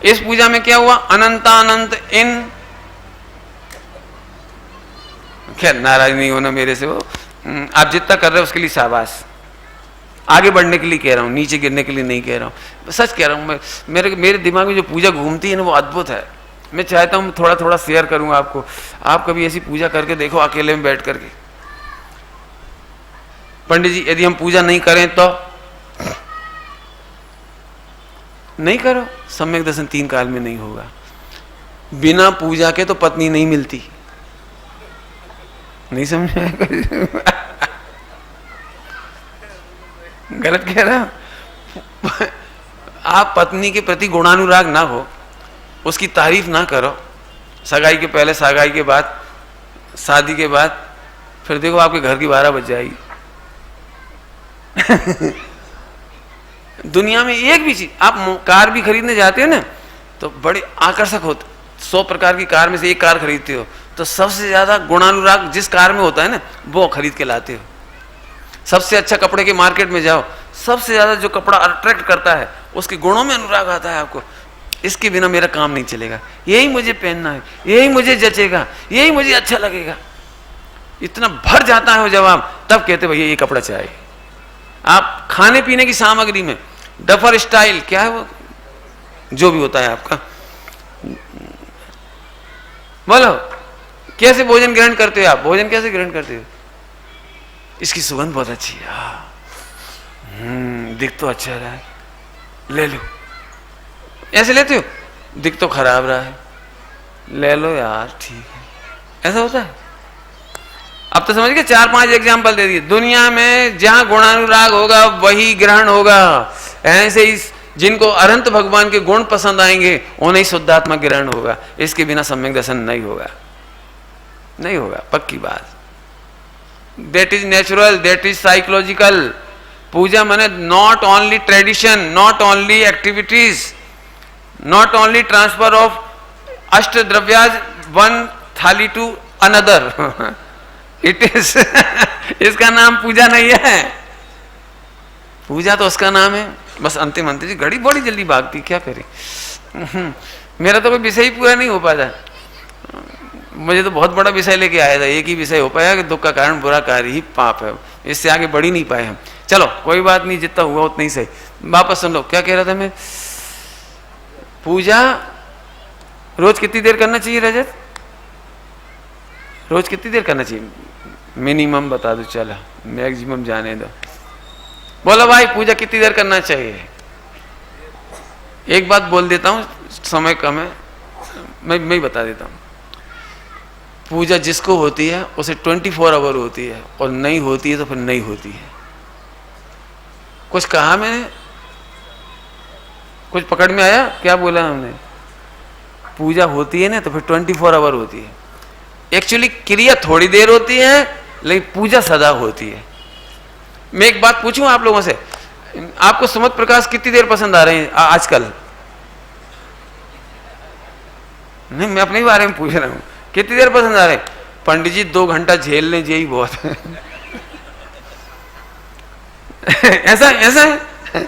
इस पूजा में क्या हुआ? अनंतानंत इन, खैर नाराज नहीं होना मेरे से, वो आप जितना कर रहे हो उसके लिए शाबाश, आगे बढ़ने के लिए कह रहा हूँ, नीचे गिरने के लिए नहीं कह रहा हूँ, सच कह रहा हूँ। मेरे दिमाग में जो पूजा घूमती है ना वो अद्भुत है। मैं चाहता हूँ थोड़ा थोड़ा शेयर करूँ आपको। आप कभी ऐसी पूजा करके देखो अकेले में बैठ करके। पंडित जी यदि हम पूजा नहीं करें तो नहीं करो, सम्यक दर्शन 3 काल में नहीं होगा। बिना पूजा के तो पत्नी नहीं मिलती, नहीं समझा? गलत कह रहा हूं? आप पत्नी के प्रति गुणानुराग ना हो, उसकी तारीफ ना करो, सगाई के पहले, सगाई के बाद, शादी के बाद, फिर देखो आपके घर की 12 बज जाएगी। दुनिया में एक भी चीज, आप कार भी खरीदने जाते हो ना तो बड़े आकर्षक होते, 100 प्रकार की कार में से एक कार खरीदते हो तो सबसे ज्यादा गुणानुराग जिस कार में होता है ना वो खरीद के लाते हो। सबसे अच्छा कपड़े के मार्केट में जाओ, सबसे ज्यादा जो कपड़ा अट्रैक्ट करता है उसके गुणों में अनुराग आता है आपको। इसके बिना मेरा काम नहीं चलेगा, यही मुझे पहनना है, यही मुझे जचेगा, यही मुझे अच्छा लगेगा। इतना भर जाता है वो जवाब, तब कहते भैया ये कपड़ा चाहिए। आप खाने पीने की सामग्री में डफर स्टाइल, क्या है वो, जो भी होता है आपका, बोलो कैसे भोजन ग्रहण करते हो आप? भोजन कैसे ग्रहण करते हो? इसकी सुगंध बहुत अच्छी है, दिख तो अच्छा रहा है, ले लो। ऐसे लेते हो? दिख तो खराब रहा है, ले लो यार, ठीक है। ऐसा होता है? अब तो समझ गए, 4-5 एग्जाम्पल दे दिए। दुनिया में जहां गुणानुराग होगा वही ग्रहण होगा। ऐसे ही जिनको अनंत भगवान के गुण पसंद आएंगे उन्हें शुद्धात्मा ग्रहण होगा। इसके बिना सम्यक दर्शन नहीं होगा, नहीं होगा, पक्की बात। That is natural, that is psychological. Puja माने not only tradition, not only activities, not only transfer of अष्ट द्रव्याज one thali to another. It is इसका नाम पूजा नहीं है। पूजा तो उसका नाम है, बस अंतिम अंतिम घड़ी बड़ी जल्दी भागती, क्या करें। मेरा तो कोई विषय ही पूरा नहीं हो पाता। मुझे तो बहुत बड़ा विषय लेके आया था, एक ही विषय हो पाया कि दुख का कारण बुरा कार्य ही पाप है, इससे आगे बढ़ ही नहीं पाए हम। चलो कोई बात नहीं, जितना हुआ उतना ही सही। वापस सुन लो, क्या कह रहा था मैं? पूजा रोज कितनी देर करना चाहिए रजत? रोज कितनी देर करना चाहिए? मिनिमम बता दो, चला मैक्सिमम जाने दो। बोलो भाई, पूजा कितनी देर करना चाहिए? एक बात बोल देता हूं, समय कम है, मैं ही बता देता हूं। पूजा जिसको होती है उसे 24 आवर होती है, और नहीं होती है तो फिर नहीं होती है। कुछ कहा मैंने? कुछ पकड़ में आया? क्या बोला हमने? पूजा होती है ना तो फिर 24 आवर होती है। एक्चुअली क्रिया थोड़ी देर होती है लेकिन पूजा सदा होती है। मैं एक बात पूछूं आप लोगों से, आपको सुमत प्रकाश कितनी देर पसंद आ रहे हैं आजकल? नहीं, मैं अपने बारे में पूछ रहा हूं, कितनी देर पसंद आ रहे हैं? पंडित जी 2 घंटा झेल लें, यही बहुत है। ऐसा है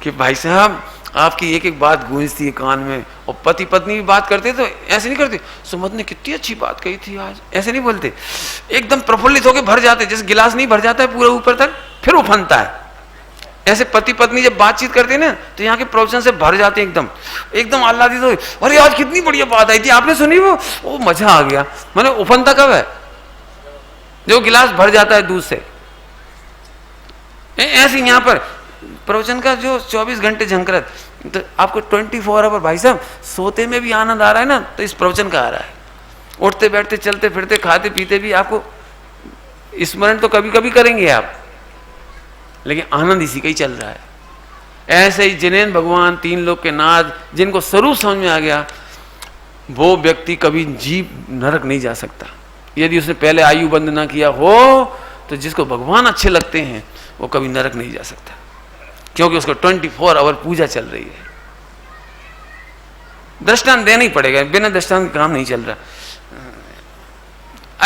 कि भाई साहब आपकी एक एक बात गूंजती है कान में, और पति पत्नी भी बात करते तो ऐसे नहीं करते, सुमत ने कितनी अच्छी बात कही थी आज, ऐसे नहीं बोलते। एकदम प्रफुल्लित होकर भर जाते, जैसे गिलास नहीं भर जाता है पूरा ऊपर तक, फिर वो फनता है। ऐसे पति पत्नी जब बातचीत करते हैं ना तो यहाँ के प्रवचन से भर जाते हैं, एकदम आह्लादित हो, अरे आज कितनी बढ़िया बात आई थी, आपने सुनी वो मजा आ गया। मैंने उफनता कब है? जो गिलास भर जाता है दूध से। ऐसे यहाँ पर प्रवचन का जो 24 घंटे झंकरत, तो आपको 24 आवर, भाई साहब सोते में भी आनंद आ रहा है ना तो इस प्रवचन का आ रहा है। उठते बैठते चलते फिरते खाते पीते भी आपको स्मरण तो कभी कभी करेंगे आप, लेकिन आनंद इसी का ही चल रहा है। ऐसे ही जिनेन्द्र भगवान, 3 लोक के नाथ, जिनको स्वरूप समझ में आ गया, वो व्यक्ति कभी जीव नरक नहीं जा सकता। यदि उसने पहले आयु बंद ना किया हो तो जिसको भगवान अच्छे लगते हैं वो कभी नरक नहीं जा सकता, क्योंकि उसको 24 आवर पूजा चल रही है। दृष्टांत देना ही पड़ेगा, बिना दृष्टांत काम नहीं चल रहा।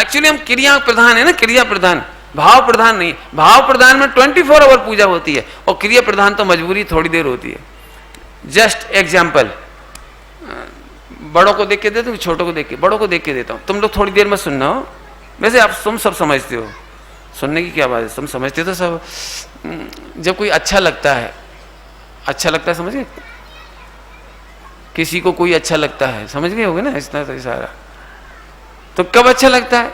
एक्चुअली हम क्रिया प्रधान है ना, क्रिया प्रधान, भाव प्रधान नहीं। भाव प्रधान में 24 आवर पूजा होती है, और क्रिया प्रधान तो मजबूरी थोड़ी देर होती है। जस्ट एग्जाम्पल, बड़ों को देख के देता हूँ, छोटों को देख के, बड़ों को देख के देता हूँ। तुम लोग थोड़ी देर में सुनना हो, वैसे आप तुम सब समझते हो, सुनने की क्या बात है, तुम समझते हो तो सब। जब कोई अच्छा लगता है, अच्छा लगता है, समझ गए, किसी को कोई अच्छा लगता है, समझ गए होगे ना, इस तरह से सारा। तो कब अच्छा लगता है?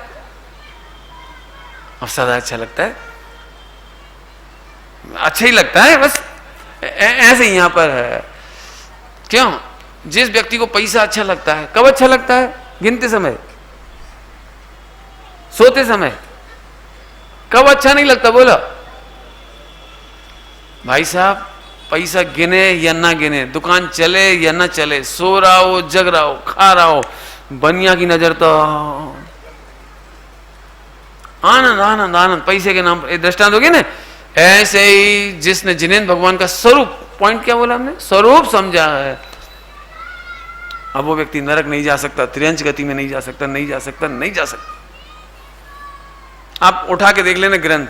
अब सदा अच्छा लगता है, अच्छा ही लगता है बस। ऐसे ही यहां पर है। क्यों? जिस व्यक्ति को पैसा अच्छा लगता है, कब अच्छा लगता है? गिनते समय, सोते समय। कब अच्छा नहीं लगता बोलो भाई साहब? पैसा गिने या ना गिने, दुकान चले या ना चले, सो रहा हो, जग रहा हो, खा रहा हो, बनिया की नजर तो आनंद आनंद आनंद, पैसे के नाम पर। दृष्टांत होगी ना। ऐसे ही जिसने जिनेन्द्र भगवान का स्वरूप, पॉइंट क्या बोला हमने, स्वरूप समझा है, अब वो व्यक्ति नरक नहीं जा सकता, त्रियंच गति में नहीं जा सकता, नहीं जा सकता, नहीं जा सकता। आप उठा के देख लेना ग्रंथ,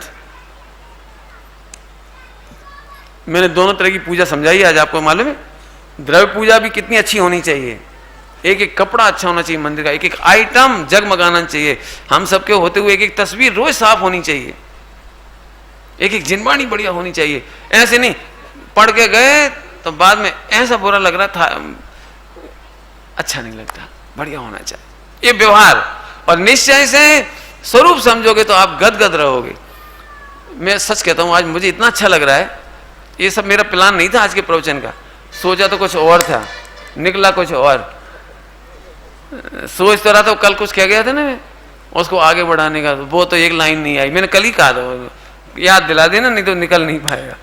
मैंने दोनों तरह की पूजा समझाई है आज, आपको मालूम है। द्रव्य पूजा भी कितनी अच्छी होनी चाहिए, एक एक कपड़ा अच्छा होना चाहिए मंदिर का, एक एक आइटम जगमगाना चाहिए, हम सबके होते हुए एक एक तस्वीर रोज साफ होनी चाहिए, एक एक जिनवाणी बढ़िया होनी चाहिए। ऐसे नहीं पढ़ के गए तो बाद में ऐसा बुरा लग रहा था, अच्छा नहीं लगता, बढ़िया होना चाहिए। ये व्यवहार और निश्चय से स्वरूप समझोगे तो आप गदगद रहोगे। मैं सच कहता हूं, आज मुझे इतना अच्छा लग रहा है। ये सब मेरा प्लान नहीं था आज के प्रवचन का, सोचा तो कुछ और था, निकला कुछ और। सोच तो रहा था कल कुछ कह गया था ना मैं, उसको आगे बढ़ाने का, वो तो एक लाइन नहीं आई, मैंने कल ही कहा था, याद दिला देना, नहीं तो निकल नहीं पाएगा।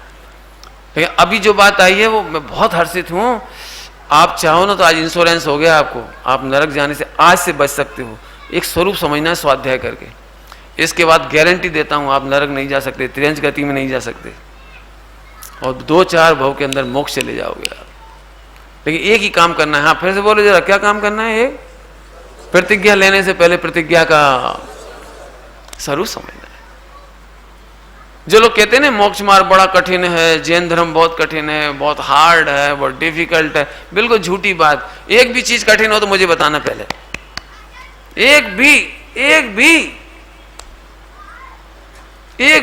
लेकिन अभी जो बात आई है वो मैं बहुत हर्षित हूं। आप चाहो ना तो आज इंश्योरेंस हो गया आपको, आप नरक जाने से आज से बच सकते हो। एक स्वरूप समझना है स्वाध्याय करके, इसके बाद गारंटी देता हूं आप नरक नहीं जा सकते, त्रियंच गति में नहीं जा सकते, और 2-4 भव के अंदर मोक्ष चले जाओगे आप। लेकिन एक ही काम करना है। हाँ फिर से बोलो जरा, क्या काम करना है? एक प्रतिज्ञा लेने से पहले प्रतिज्ञा का स्वरूप समझना है। जो लोग कहते हैं ना मोक्ष मार्ग बड़ा कठिन है, जैन धर्म बहुत कठिन है, बहुत हार्ड है, बहुत डिफिकल्ट है, बिल्कुल झूठी बात। एक भी चीज कठिन हो तो मुझे बताना पहले, एक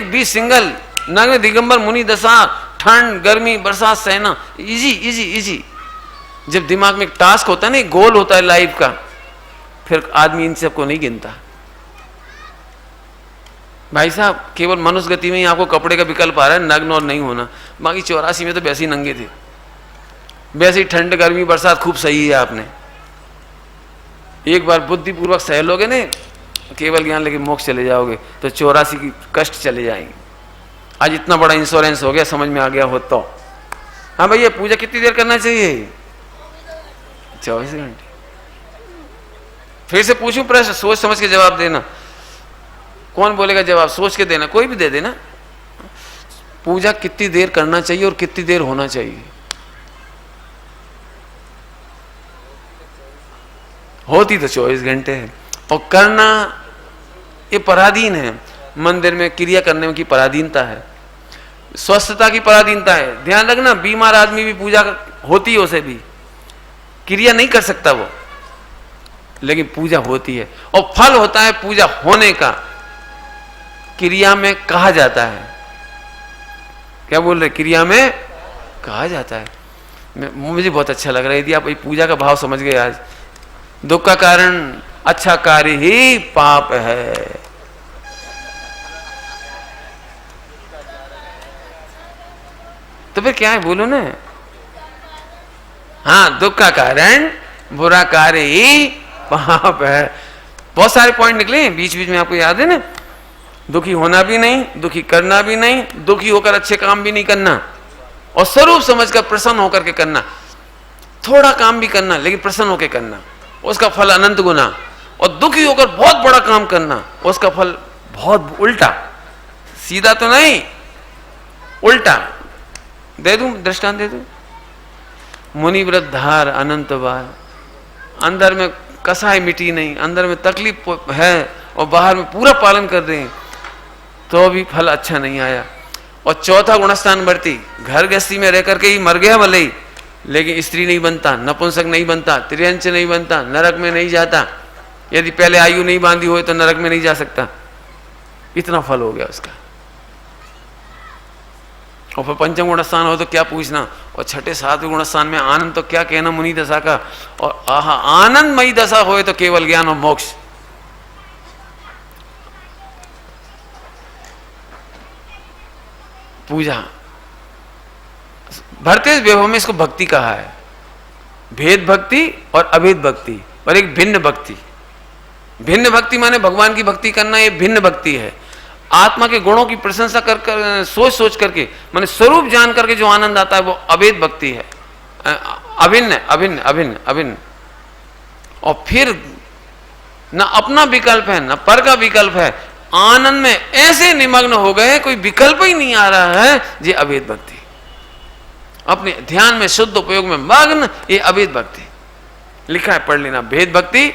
भी सिंगल नग्न दिगंबर मुनि दशा, ठंड गर्मी बरसात सहना, इजी इजी इजी। जब दिमाग में एक टास्क होता है ना, एक गोल होता है लाइफ का, फिर आदमी इन सबको नहीं गिनता। भाई साहब केवल मनुष्य गति में ही आपको कपड़े का विकल्प आ रहा है, नग्न और नहीं होना, बाकी 84 में तो वैसे ही नंगे थे, वैसे ही ठंड गर्मी बरसात खूब सही है। आपने एक बार बुद्धिपूर्वक सह लोगे ना, केवल ज्ञान लेके मोक्ष चले जाओगे, तो 84 की कष्ट चले जाएंगे। आज इतना बड़ा इंश्योरेंस हो गया, समझ में आ गया हो तो। हाँ भैया पूजा कितनी देर करना चाहिए? 24 घंटे। फिर से पूछूं प्रश्न, सोच समझ के जवाब देना। कौन बोलेगा जवाब? सोच के देना, कोई भी दे देना। पूजा कितनी देर करना चाहिए और कितनी देर होना चाहिए? होती तो 24 घंटे है, और करना ये पराधीन है। मंदिर में क्रिया करने की पराधीनता है, स्वस्थता की पराधीनता है। ध्यान रखना, बीमार आदमी भी पूजा होती है, उसे भी क्रिया नहीं कर सकता वो, लेकिन पूजा होती है। और फल होता है पूजा होने का, क्रिया में कहा जाता है। क्या बोल रहे? क्रिया में कहा जाता है। मुझे बहुत अच्छा लग रहा है यदि आप पूजा का भाव समझ गए। आज दुख का कारण अच्छा कार्य ही पाप है। तो फिर क्या है बोलो ना? हाँ, दुख का कारण बुरा कार्य ही पाप है। बहुत सारे पॉइंट निकले बीच बीच में, आपको याद है ना? दुखी होना भी नहीं, दुखी करना भी नहीं, दुखी होकर अच्छे काम भी नहीं करना, और स्वरूप समझकर प्रसन्न होकर के करना। थोड़ा काम भी करना लेकिन प्रसन्न होकर करना, उसका फल अनंत गुना। और दुखी होकर बहुत बड़ा काम करना, उसका फल बहुत उल्टा, सीधा तो नहीं, उल्टा। दे दूं दृष्टांत, दे दूं? मुनि व्रत धार अनंत बार, अंदर में कसाई मिटी नहीं, अंदर में तकलीफ है और बाहर में पूरा पालन कर रहे हैं, तो भी फल अच्छा नहीं आया। और चौथा गुणस्थान बढ़ती, घर गृहस्थी में रह करके ही मर गया भले ही, लेकिन स्त्री नहीं बनता, नपुंसक नहीं बनता, त्रियंच नहीं बनता, नरक में नहीं जाता। यदि पहले आयु नहीं बांधी हो तो नरक में नहीं जा सकता। इतना फल हो गया उसका। और फिर पंचम गुण स्थान हो तो क्या पूछना, और छठे सातवें गुण स्थान में आनंद तो क्या कहना मुनि दशा का। और आहा, आनंदमयी दशा होए तो केवल ज्ञान और मोक्ष। पूजा भरतेश वैभव में इसको भक्ति कहा है। भेद भक्ति और अभेद भक्ति और एक भिन्न भक्ति। भिन्न भक्ति माने भगवान की भक्ति करना, ये भिन्न भक्ति है। आत्मा के गुणों की प्रशंसा कर कर सोच सोच करके माने स्वरूप जान करके जो आनंद आता है वो अभेद भक्ति है। अभिन्न अभिन्न अभिन्न अभिन्न। और फिर न अपना विकल्प है न पर का विकल्प है। आनंद में ऐसे निमग्न हो गए कोई विकल्प ही नहीं आ रहा है, ये अभेद भक्ति। अपने ध्यान में शुद्ध उपयोग में मग्न, ये अभेद भक्ति। लिखा है, पढ़ लेना। भेद भक्ति,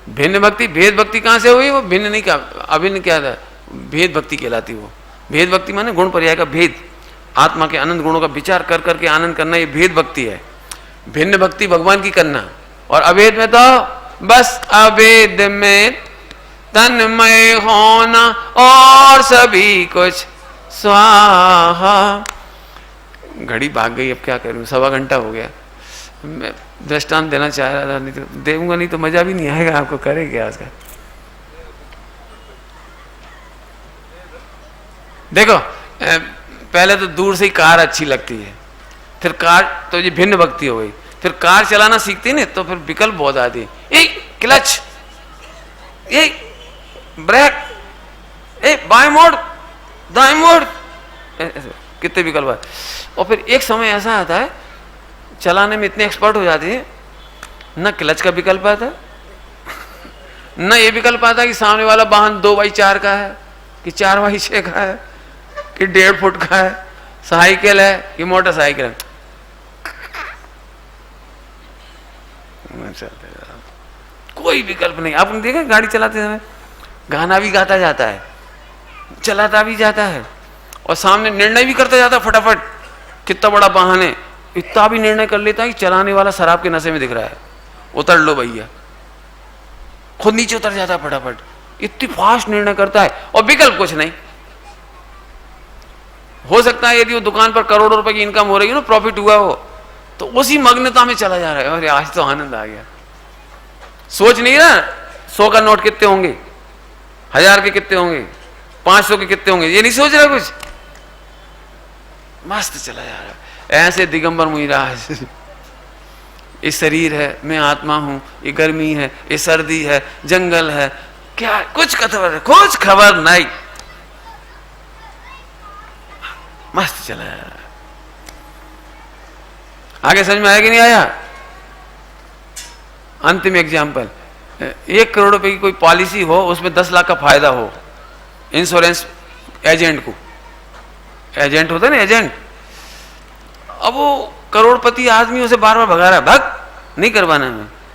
भिन्न भक्ति। भेद भक्ति कहां से हुई? वो भिन्न नहीं क्या, अभिन्न क्या था, भेद भक्ति कहलाती वो। भेद भक्ति माने गुण पर्याय का भेद, आत्मा के अनंत गुणों का विचार कर करके आनंद करना, ये भेद भक्ति है। भिन्न भक्ति भगवान की करना। और अभेद में तो बस अभेद में तन्मय होना और सभी कुछ स्वाहा। घड़ी भाग गई, अब क्या करूं, 1.25 घंटा हो गया। मैं दृष्टांत देना चाह रहा था, नहीं तो देऊंगा, नहीं तो मजा भी नहीं आएगा आपको। करे क्या उसका? देखो, पहले तो दूर से ही कार अच्छी लगती है, फिर कार तो ये भिन्न भक्ति हो गई। फिर कार चलाना सीखती नहीं तो फिर विकल्प बहुत आती है। ए क्लच, ए ब्रेक, ए बाएं मोड़, दाएं मोड़, कितने विकल्प है। और फिर एक समय ऐसा आता है चलाने में इतने एक्सपर्ट हो जाती है, न क्लच का विकल्प आता है, न ये विकल्प आता है कि सामने वाला वाहन 2x4 का है कि 4x6 का है कि 1.5 फुट का है, साइकिल है कि मोटरसाइकिल है। कोई विकल्प नहीं। आपने देखा गाड़ी चलाते समय गाना भी गाता जाता है, चलाता भी जाता है, और सामने निर्णय भी करता जाता है फटाफट। कितना बड़ा वाहन है, इतना भी निर्णय कर लेता है कि चलाने वाला शराब के नशे में दिख रहा है, उतर लो भैया, खुद नीचे उतर जाता है फटाफट। इतनी फास्ट निर्णय करता है और विकल्प कुछ नहीं। हो सकता है यदि वो दुकान पर करोड़ों रुपए की इनकम हो रही है ना, प्रॉफिट हुआ हो, तो उसी मग्नता में चला जा रहा है। अरे आज तो आनंद आ गया। सोच नहीं रहा 100 का नोट कितने होंगे, 1000 के कितने होंगे, 500 के कितने होंगे, ये नहीं सोच रहा कुछ। मस्त चला जा रहा है, ऐसे दिगंबर मुझ रहा है। ये शरीर है, मैं आत्मा हूं, ये गर्मी है, ये सर्दी है, जंगल है, क्या कुछ खबर नहीं। मस्त चला जा रहा है। आगे समझ में आया कि नहीं आया? अंतिम एग्जाम्पल, 1 करोड़ रुपए की कोई पॉलिसी हो, उसमें 10 लाख का फायदा हो इंश्योरेंस एजेंट को। एजेंट होता है ना, एजेंट। अब वो करोड़पति आदमी उसे बार बार भगा रहा है, भाग नहीं करवाना है।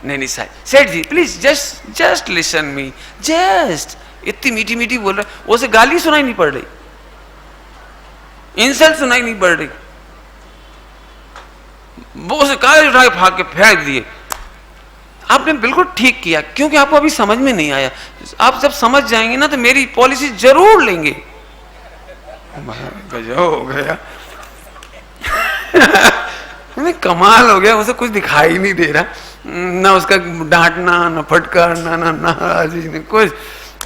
नहीं साहब, सेठ जी please just listen me, just. इतनी मीठी मीठी बोल रहा है, उसे गाली सुनाई नहीं पड़ रही, इंसल्ट सुनाई नहीं पड़ रही। वो उसे कागज उठा के भाग के फेंक दिए। आपने बिल्कुल ठीक किया, क्योंकि आपको अभी समझ में नहीं आया। आप जब समझ जाएंगे ना तो मेरी पॉलिसी जरूर लेंगे। गजब हो गया। कमाल हो गया, उसे कुछ दिखाई नहीं दे रहा, ना उसका डांटना, ना फटकार, ना नाराजी, ना कुछ।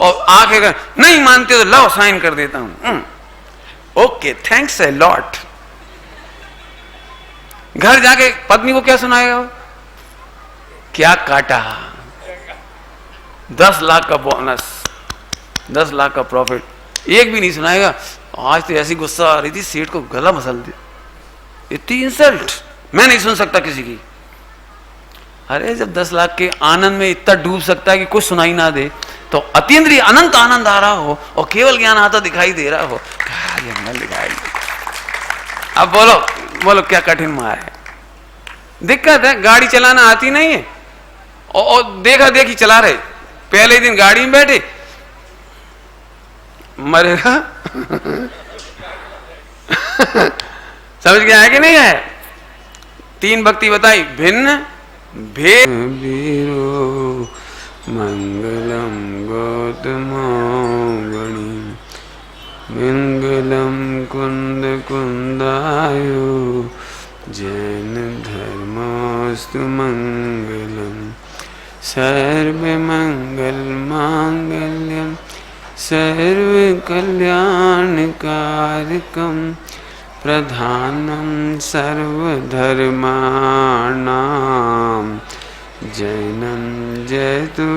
और आके नहीं मानते तो लाओ साइन कर देता हूं। Okay thanks a lot. घर जाके पत्नी को क्या सुनाएगा? क्या काटा, 10 लाख का बोनस, 10 लाख का प्रॉफिट। एक भी नहीं सुनाएगा। आज तो ऐसी गुस्सा आ रही थी, सेठ को गला मसल दिया। इतनी इंसल्ट मैं नहीं सुन सकता किसी की। अरे जब 10 लाख के आनंद में इतना डूब सकता है कि कुछ सुनाई ना दे, तो अतीन्द्रिय अनंत आनंद आ रहा हो और केवल ज्ञान आता दिखाई दे रहा हो, दिखाई। अब बोलो क्या कठिन माया है? दिक्कत है, गाड़ी चलाना आती नहीं है और देखा देखी चला रहे। पहले दिन गाड़ी में बैठे, मरेगा। समझ गया है कि नहीं है? 3 भक्ति बताई, भिन्न भेद वीरो मंगलम गौतमोगणी मंगलम कुंद कुंदायो जैन धर्मस्तु मंगलम सर्व मंगल मांगल्यम सर्व कल्याणकारकम प्रधानम सर्वधर्माणां जैनं जयतु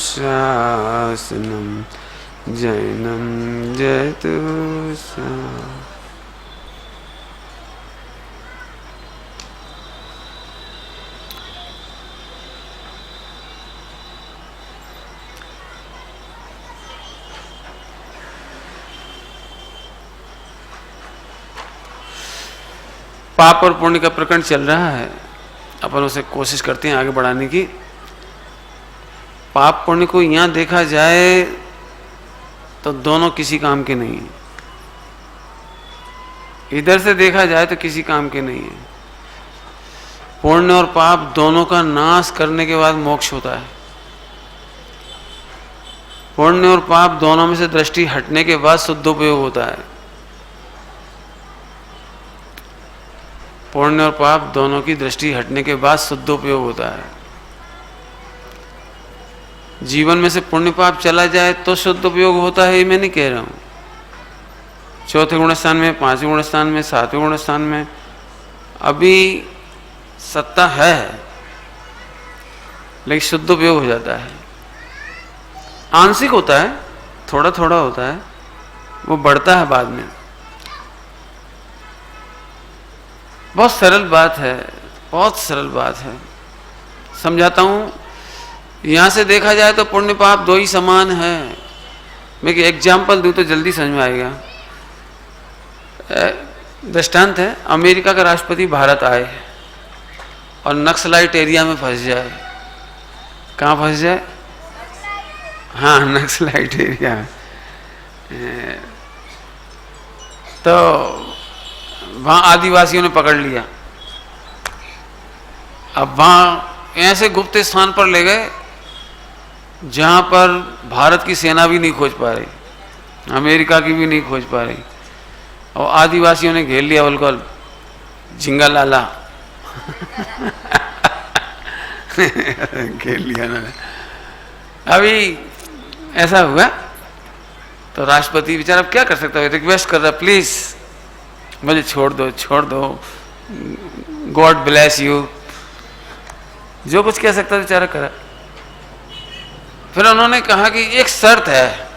शासनम जैनं जयतु शासनम। पाप और पुण्य का प्रकरण चल रहा है, अपन उसे कोशिश करते हैं आगे बढ़ाने की। पाप पुण्य को यहाँ देखा जाए तो दोनों किसी काम के नहीं है, इधर से देखा जाए तो किसी काम के नहीं है। पुण्य और पाप दोनों का नाश करने के बाद मोक्ष होता है। पुण्य और पाप दोनों में से दृष्टि हटने के बाद शुद्धोपयोग होता है। पुण्य और पाप दोनों की दृष्टि हटने के बाद शुद्धोपयोग होता है। जीवन में से पुण्य पाप चला जाए तो शुद्धोपयोग होता है, ये मैं नहीं कह रहा हूं। 4थे गुण स्थान में, 5वें गुण स्थान में, 7वें गुण स्थान में अभी सत्ता है, लेकिन शुद्धोपयोग हो जाता है। आंशिक होता है, थोड़ा थोड़ा होता है, वो बढ़ता है बाद में। बहुत सरल बात है, बहुत सरल बात है, समझाता हूं। यहां से देखा जाए तो पुण्य पाप दो ही समान है। मैं एक एग्जाम्पल दूं तो जल्दी समझ में आएगा। दृष्टांत है, अमेरिका का राष्ट्रपति भारत आए और नक्सलाइट एरिया में फंस जाए। कहाँ फंस जाए? हाँ, नक्सलाइट एरिया में। तो वहां आदिवासियों ने पकड़ लिया। अब वहां ऐसे गुप्त स्थान पर ले गए जहां पर भारत की सेना भी नहीं खोज पा रही, अमेरिका की भी नहीं खोज पा रही, और आदिवासियों ने घेर लिया बिल्कुल झिंगा लाला घेर लिया ना। अभी ऐसा हुआ तो राष्ट्रपति बेचारा अब क्या कर सकता है, रिक्वेस्ट कर रहा, प्लीज मुझे छोड़ दो, छोड़ दो, गॉड ब्लेस यू, जो कुछ कह सकता बेचारा करा। फिर उन्होंने कहा कि एक शर्त है,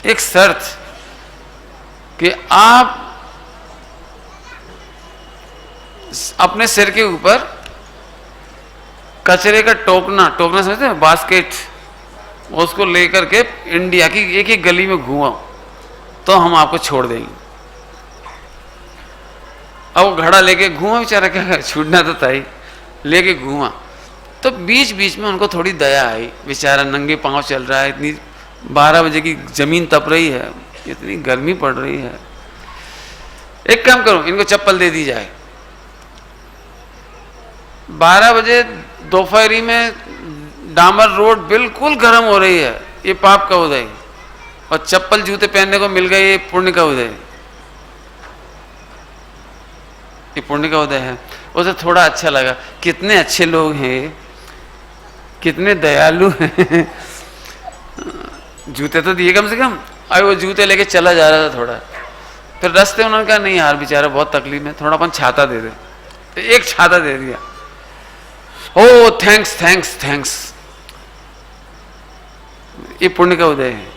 एक शर्त कि आप अपने सिर के ऊपर कचरे का टोकना, टोकना समझते हैं, बास्केट, उसको लेकर के इंडिया की एक एक गली में घुमाओ तो हम आपको छोड़ देंगे। अब वो घड़ा लेके घूमा बेचारा, क्या छूटना तो था ही, लेके घूमा तो बीच बीच में उनको थोड़ी दया आई। बेचारा नंगे पांव चल रहा है, इतनी 12 बजे की जमीन तप रही है, इतनी गर्मी पड़ रही है। एक काम करो, इनको चप्पल दे दी जाए। 12 बजे दोपहरी में डामर रोड बिल्कुल गर्म हो रही है, ये पाप का उदय, और चप्पल जूते पहनने को मिल गए, ये पुण्य का उदय, ये पुण्य का उदय है। उसे थोड़ा अच्छा लगा, कितने अच्छे लोग हैं, कितने दयालु हैं, जूते तो दिए कम से कम। अरे वो जूते लेके चला जा रहा था थोड़ा, फिर रास्ते उन्होंने कहा नहीं यार बेचारा बहुत तकलीफ में, थोड़ा अपन छाता दे दे, तो एक छाता दे दिया। ओ थैंक्स थैंक्स थैंक्स, ये पुण्य का उदय है।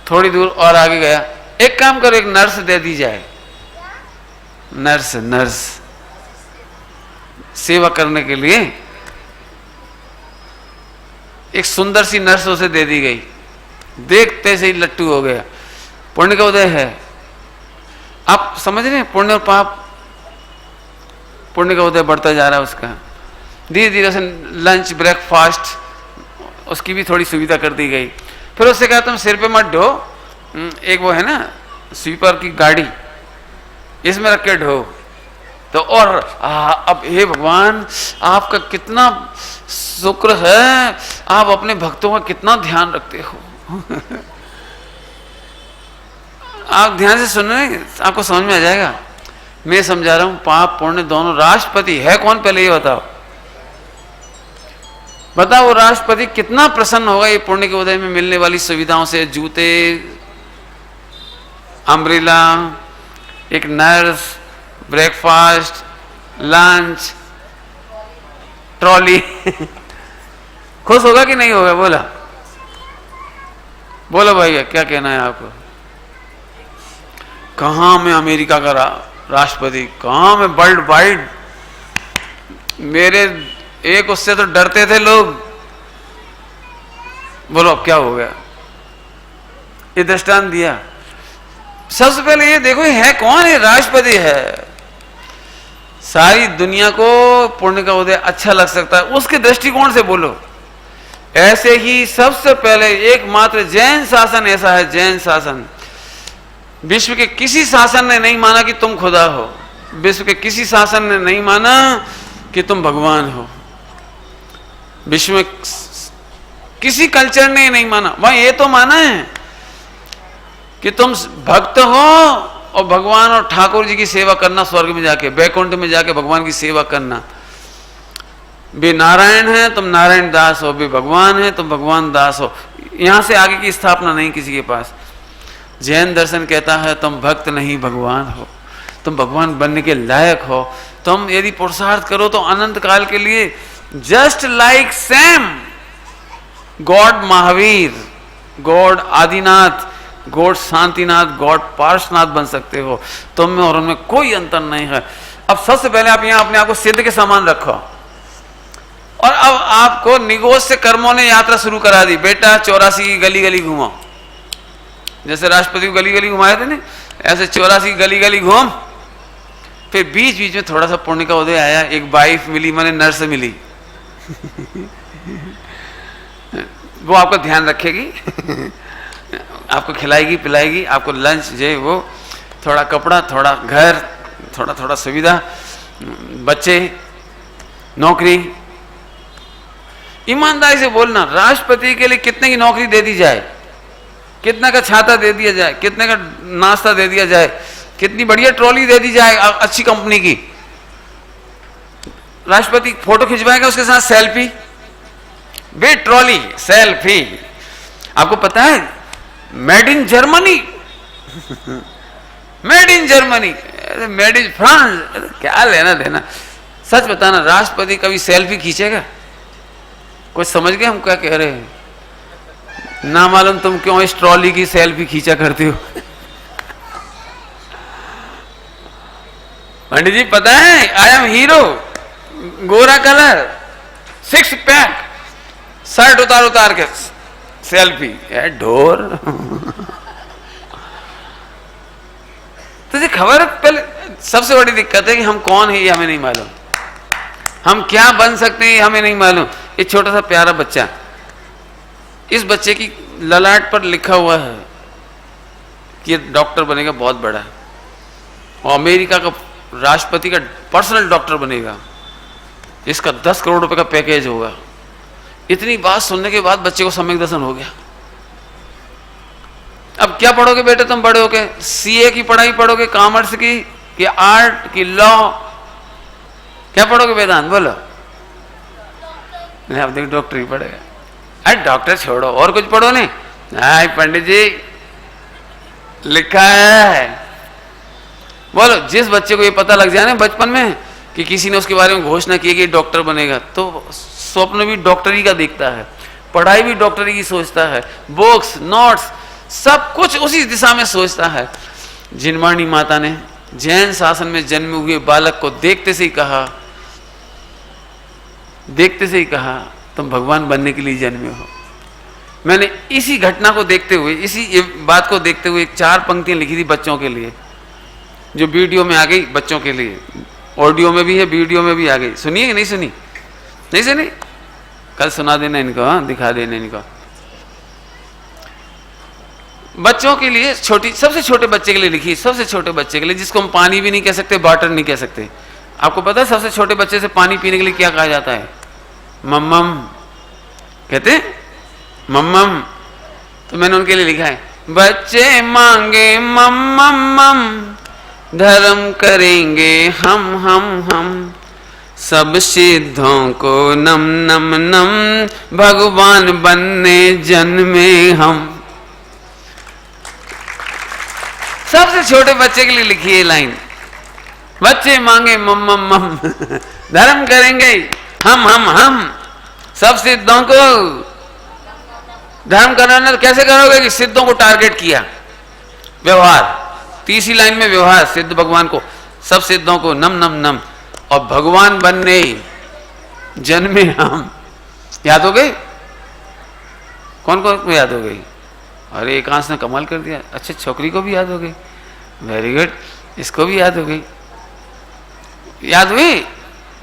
थोड़ी दूर और आगे गया, एक काम करो, एक नर्स दे दी जाए, नर्स, नर्स सेवा करने के लिए एक सुंदर सी नर्स उसे दे दी गई। देखते से ही लट्टू हो गया, पुण्य का उदय है। आप समझ रहे हैं, पुण्य और पाप, पुण्य का उदय बढ़ता जा रहा है उसका। धीरे धीरे उसे लंच ब्रेकफास्ट उसकी भी थोड़ी सुविधा कर दी गई। फिर उससे कहा तुम सिर पे मत ढो, एक वो है ना स्वीपर की गाड़ी, इसमें रख के ढो। तो तो और अब हे भगवान, आपका कितना शुक्र है, आप अपने भक्तों का कितना ध्यान रखते हो। आप ध्यान से सुन रहे, आपको समझ में आ जाएगा। मैं समझा रहा हूं, पाप पुण्य दोनों। राष्ट्रपति है कौन, पहले ये बताओ। बताओ वो राष्ट्रपति कितना प्रसन्न होगा ये पुण्य के उदय में मिलने वाली सुविधाओं से। जूते, अम्ब्रेला, एक नर्स, ब्रेकफास्ट, लंच, ट्रॉली। खुश होगा कि नहीं होगा? बोला बोलो भैया, क्या कहना है आपको? कहां मैं अमेरिका का राष्ट्रपति, कहां मैं वर्ल्ड वाइड। मेरे एक उससे तो डरते थे लोग। बोलो अब क्या हो गया? ये दृष्टांत दिया। सबसे पहले ये देखो, ये है कौन? ये राष्ट्रपति है। सारी दुनिया को पुण्य का उदय अच्छा लग सकता है, उसके दृष्टिकोण से बोलो। ऐसे ही सबसे पहले एकमात्र जैन शासन ऐसा है, जैन शासन। विश्व के किसी शासन ने नहीं माना कि तुम खुदा हो। विश्व के किसी शासन ने नहीं माना कि तुम भगवान हो। विश्व में किसी कल्चर ने नहीं माना। वहां ये तो माना है कि तुम भक्त हो और भगवान और ठाकुर जी की सेवा करना, स्वर्ग में जाके, बैकुंठ में जाके भगवान की सेवा करना। वे नारायण है, तुम नारायण दास हो। वे भगवान है, तुम भगवान दास हो। यहां से आगे की स्थापना नहीं किसी के पास। जैन दर्शन कहता है तुम भक्त नहीं भगवान हो, तुम भगवान बनने के लायक हो। तुम यदि पुरुषार्थ करो तो अनंत काल के लिए just like Sam God Mahavir, God Adinath, God Shantinath, God Parshvanath बन सकते हो। तुम में और उनमें कोई अंतर नहीं है। अब सबसे पहले आप यहां अपने आप को सिद्ध के समान रखो। और अब आपको निगोज से कर्मों ने यात्रा शुरू करा दी। बेटा 84 की गली गली घूमो। जैसे राष्ट्रपति को गली गली घुमाए थे ना, ऐसे 84 की गली गली घूम। फिर बीच बीच में थोड़ा सा पुण्य का उदय आया। एक वाइफ मिली, मैंने नर्स मिली। वो आपका ध्यान रखेगी, आपको खिलाएगी पिलाएगी, आपको लंच जे वो, थोड़ा कपड़ा, थोड़ा घर, थोड़ा थोड़ा सुविधा, बच्चे, नौकरी। ईमानदारी से बोलना, राष्ट्रपति के लिए कितने की नौकरी दे दी जाए, कितने का छाता दे दिया जाए, कितने का नाश्ता दे दिया जाए, कितनी बढ़िया ट्रॉली दे दी जाए अच्छी कंपनी की। राष्ट्रपति फोटो खिंचवाएगा, उसके साथ सेल्फी, वे ट्रॉली, सेल्फी। आपको पता है made in Germany, made in Germany, made in France, क्या लेना देना। सच बताना, राष्ट्रपति कभी सेल्फी खींचेगा? कुछ समझ गए हम क्या कह रहे हैं? ना मालूम तुम क्यों इस ट्रॉली की सेल्फी खींचा करते हो। पंडित जी पता है, आई एम हीरो, गोरा कलर, 6 पैक, शर्ट उतार उतार के सेल्फी, ढोर। तुझे खबर है? पहले सबसे बड़ी दिक्कत है कि हम कौन है ये हमें नहीं मालूम, हम क्या बन सकते हैं हमें नहीं मालूम। ये छोटा सा प्यारा बच्चा, इस बच्चे की ललाट पर लिखा हुआ है कि ये डॉक्टर बनेगा बहुत बड़ा, और अमेरिका का राष्ट्रपति का पर्सनल डॉक्टर बनेगा, इसका 10 करोड़ रुपए का पैकेज होगा। इतनी बात सुनने के बाद बच्चे को सम्यक दर्शन हो गया। अब क्या पढ़ोगे बेटे तुम बड़े होके? सीए की पढ़ाई पढ़ोगे, कॉमर्स की, कि आर्ट की, लॉ, क्या पढ़ोगे? वेदांत बोलो। नहीं, अब देखो डॉक्टर ही पढ़ेगा। अरे डॉक्टर छोड़ो, और कुछ पढ़ो नहीं। नहीं पंडित जी लिखा है। बोलो, जिस बच्चे को ये पता लग जाए ना बचपन में कि किसी ने उसके बारे में घोषणा की कि डॉक्टर बनेगा, तो स्वप्न भी डॉक्टरी का देखता है, पढ़ाई भी डॉक्टरी की सोचता है, बुक्स, नोट्स, सब कुछ उसी दिशा में सोचता है। जिनवाणी माता ने जैन शासन में जन्मे हुए बालक को देखते से ही कहा तुम भगवान बनने के लिए जन्मे हो। मैंने इसी घटना को देखते हुए, इसी बात को देखते हुए 4 पंक्तियां लिखी थी बच्चों के लिए, जो वीडियो में आ गई बच्चों के लिए। ऑडियो में भी है, वीडियो में भी आ गई। सुनिए कि नहीं सुनी? नहीं सुनी? कल सुना देना इनको, हाँ, दिखा देना इनको। बच्चों के लिए, सबसे छोटे बच्चे के लिए लिखी, सबसे छोटे बच्चे के लिए, जिसको हम पानी भी नहीं कह सकते, वाटर नहीं कह सकते, आपको पता है सबसे छोटे बच्चे से पानी पीने के लिए क्या कहा जाता है? मम्मम कहते हैं, मम्मम। तो मैंने उनके लिए लिखा है, बच्चे मांगे मम्मम मम, धर्म करेंगे हम सब सिद्धों को नम नम नम, भगवान बनने जन्मे हम। सबसे छोटे बच्चे के लिए लिखी है लाइन, बच्चे मांगे मम्मम मम, धर्म करेंगे हम सब सिद्धों को। धर्म करना तो कैसे करोगे कि सिद्धों को टारगेट किया, व्यवहार, तीसरी लाइन में व्यवहार, सिद्ध भगवान को, सब सिद्धों को नम नम नम, और भगवान बनने जन्मे हम। याद हो गई? कौन कौन को याद हो गई? अरे एकांश ने कमाल कर दिया। अच्छा, छोकरी को भी याद हो गई, वेरी गुड। इसको भी याद हो गई। याद हुई?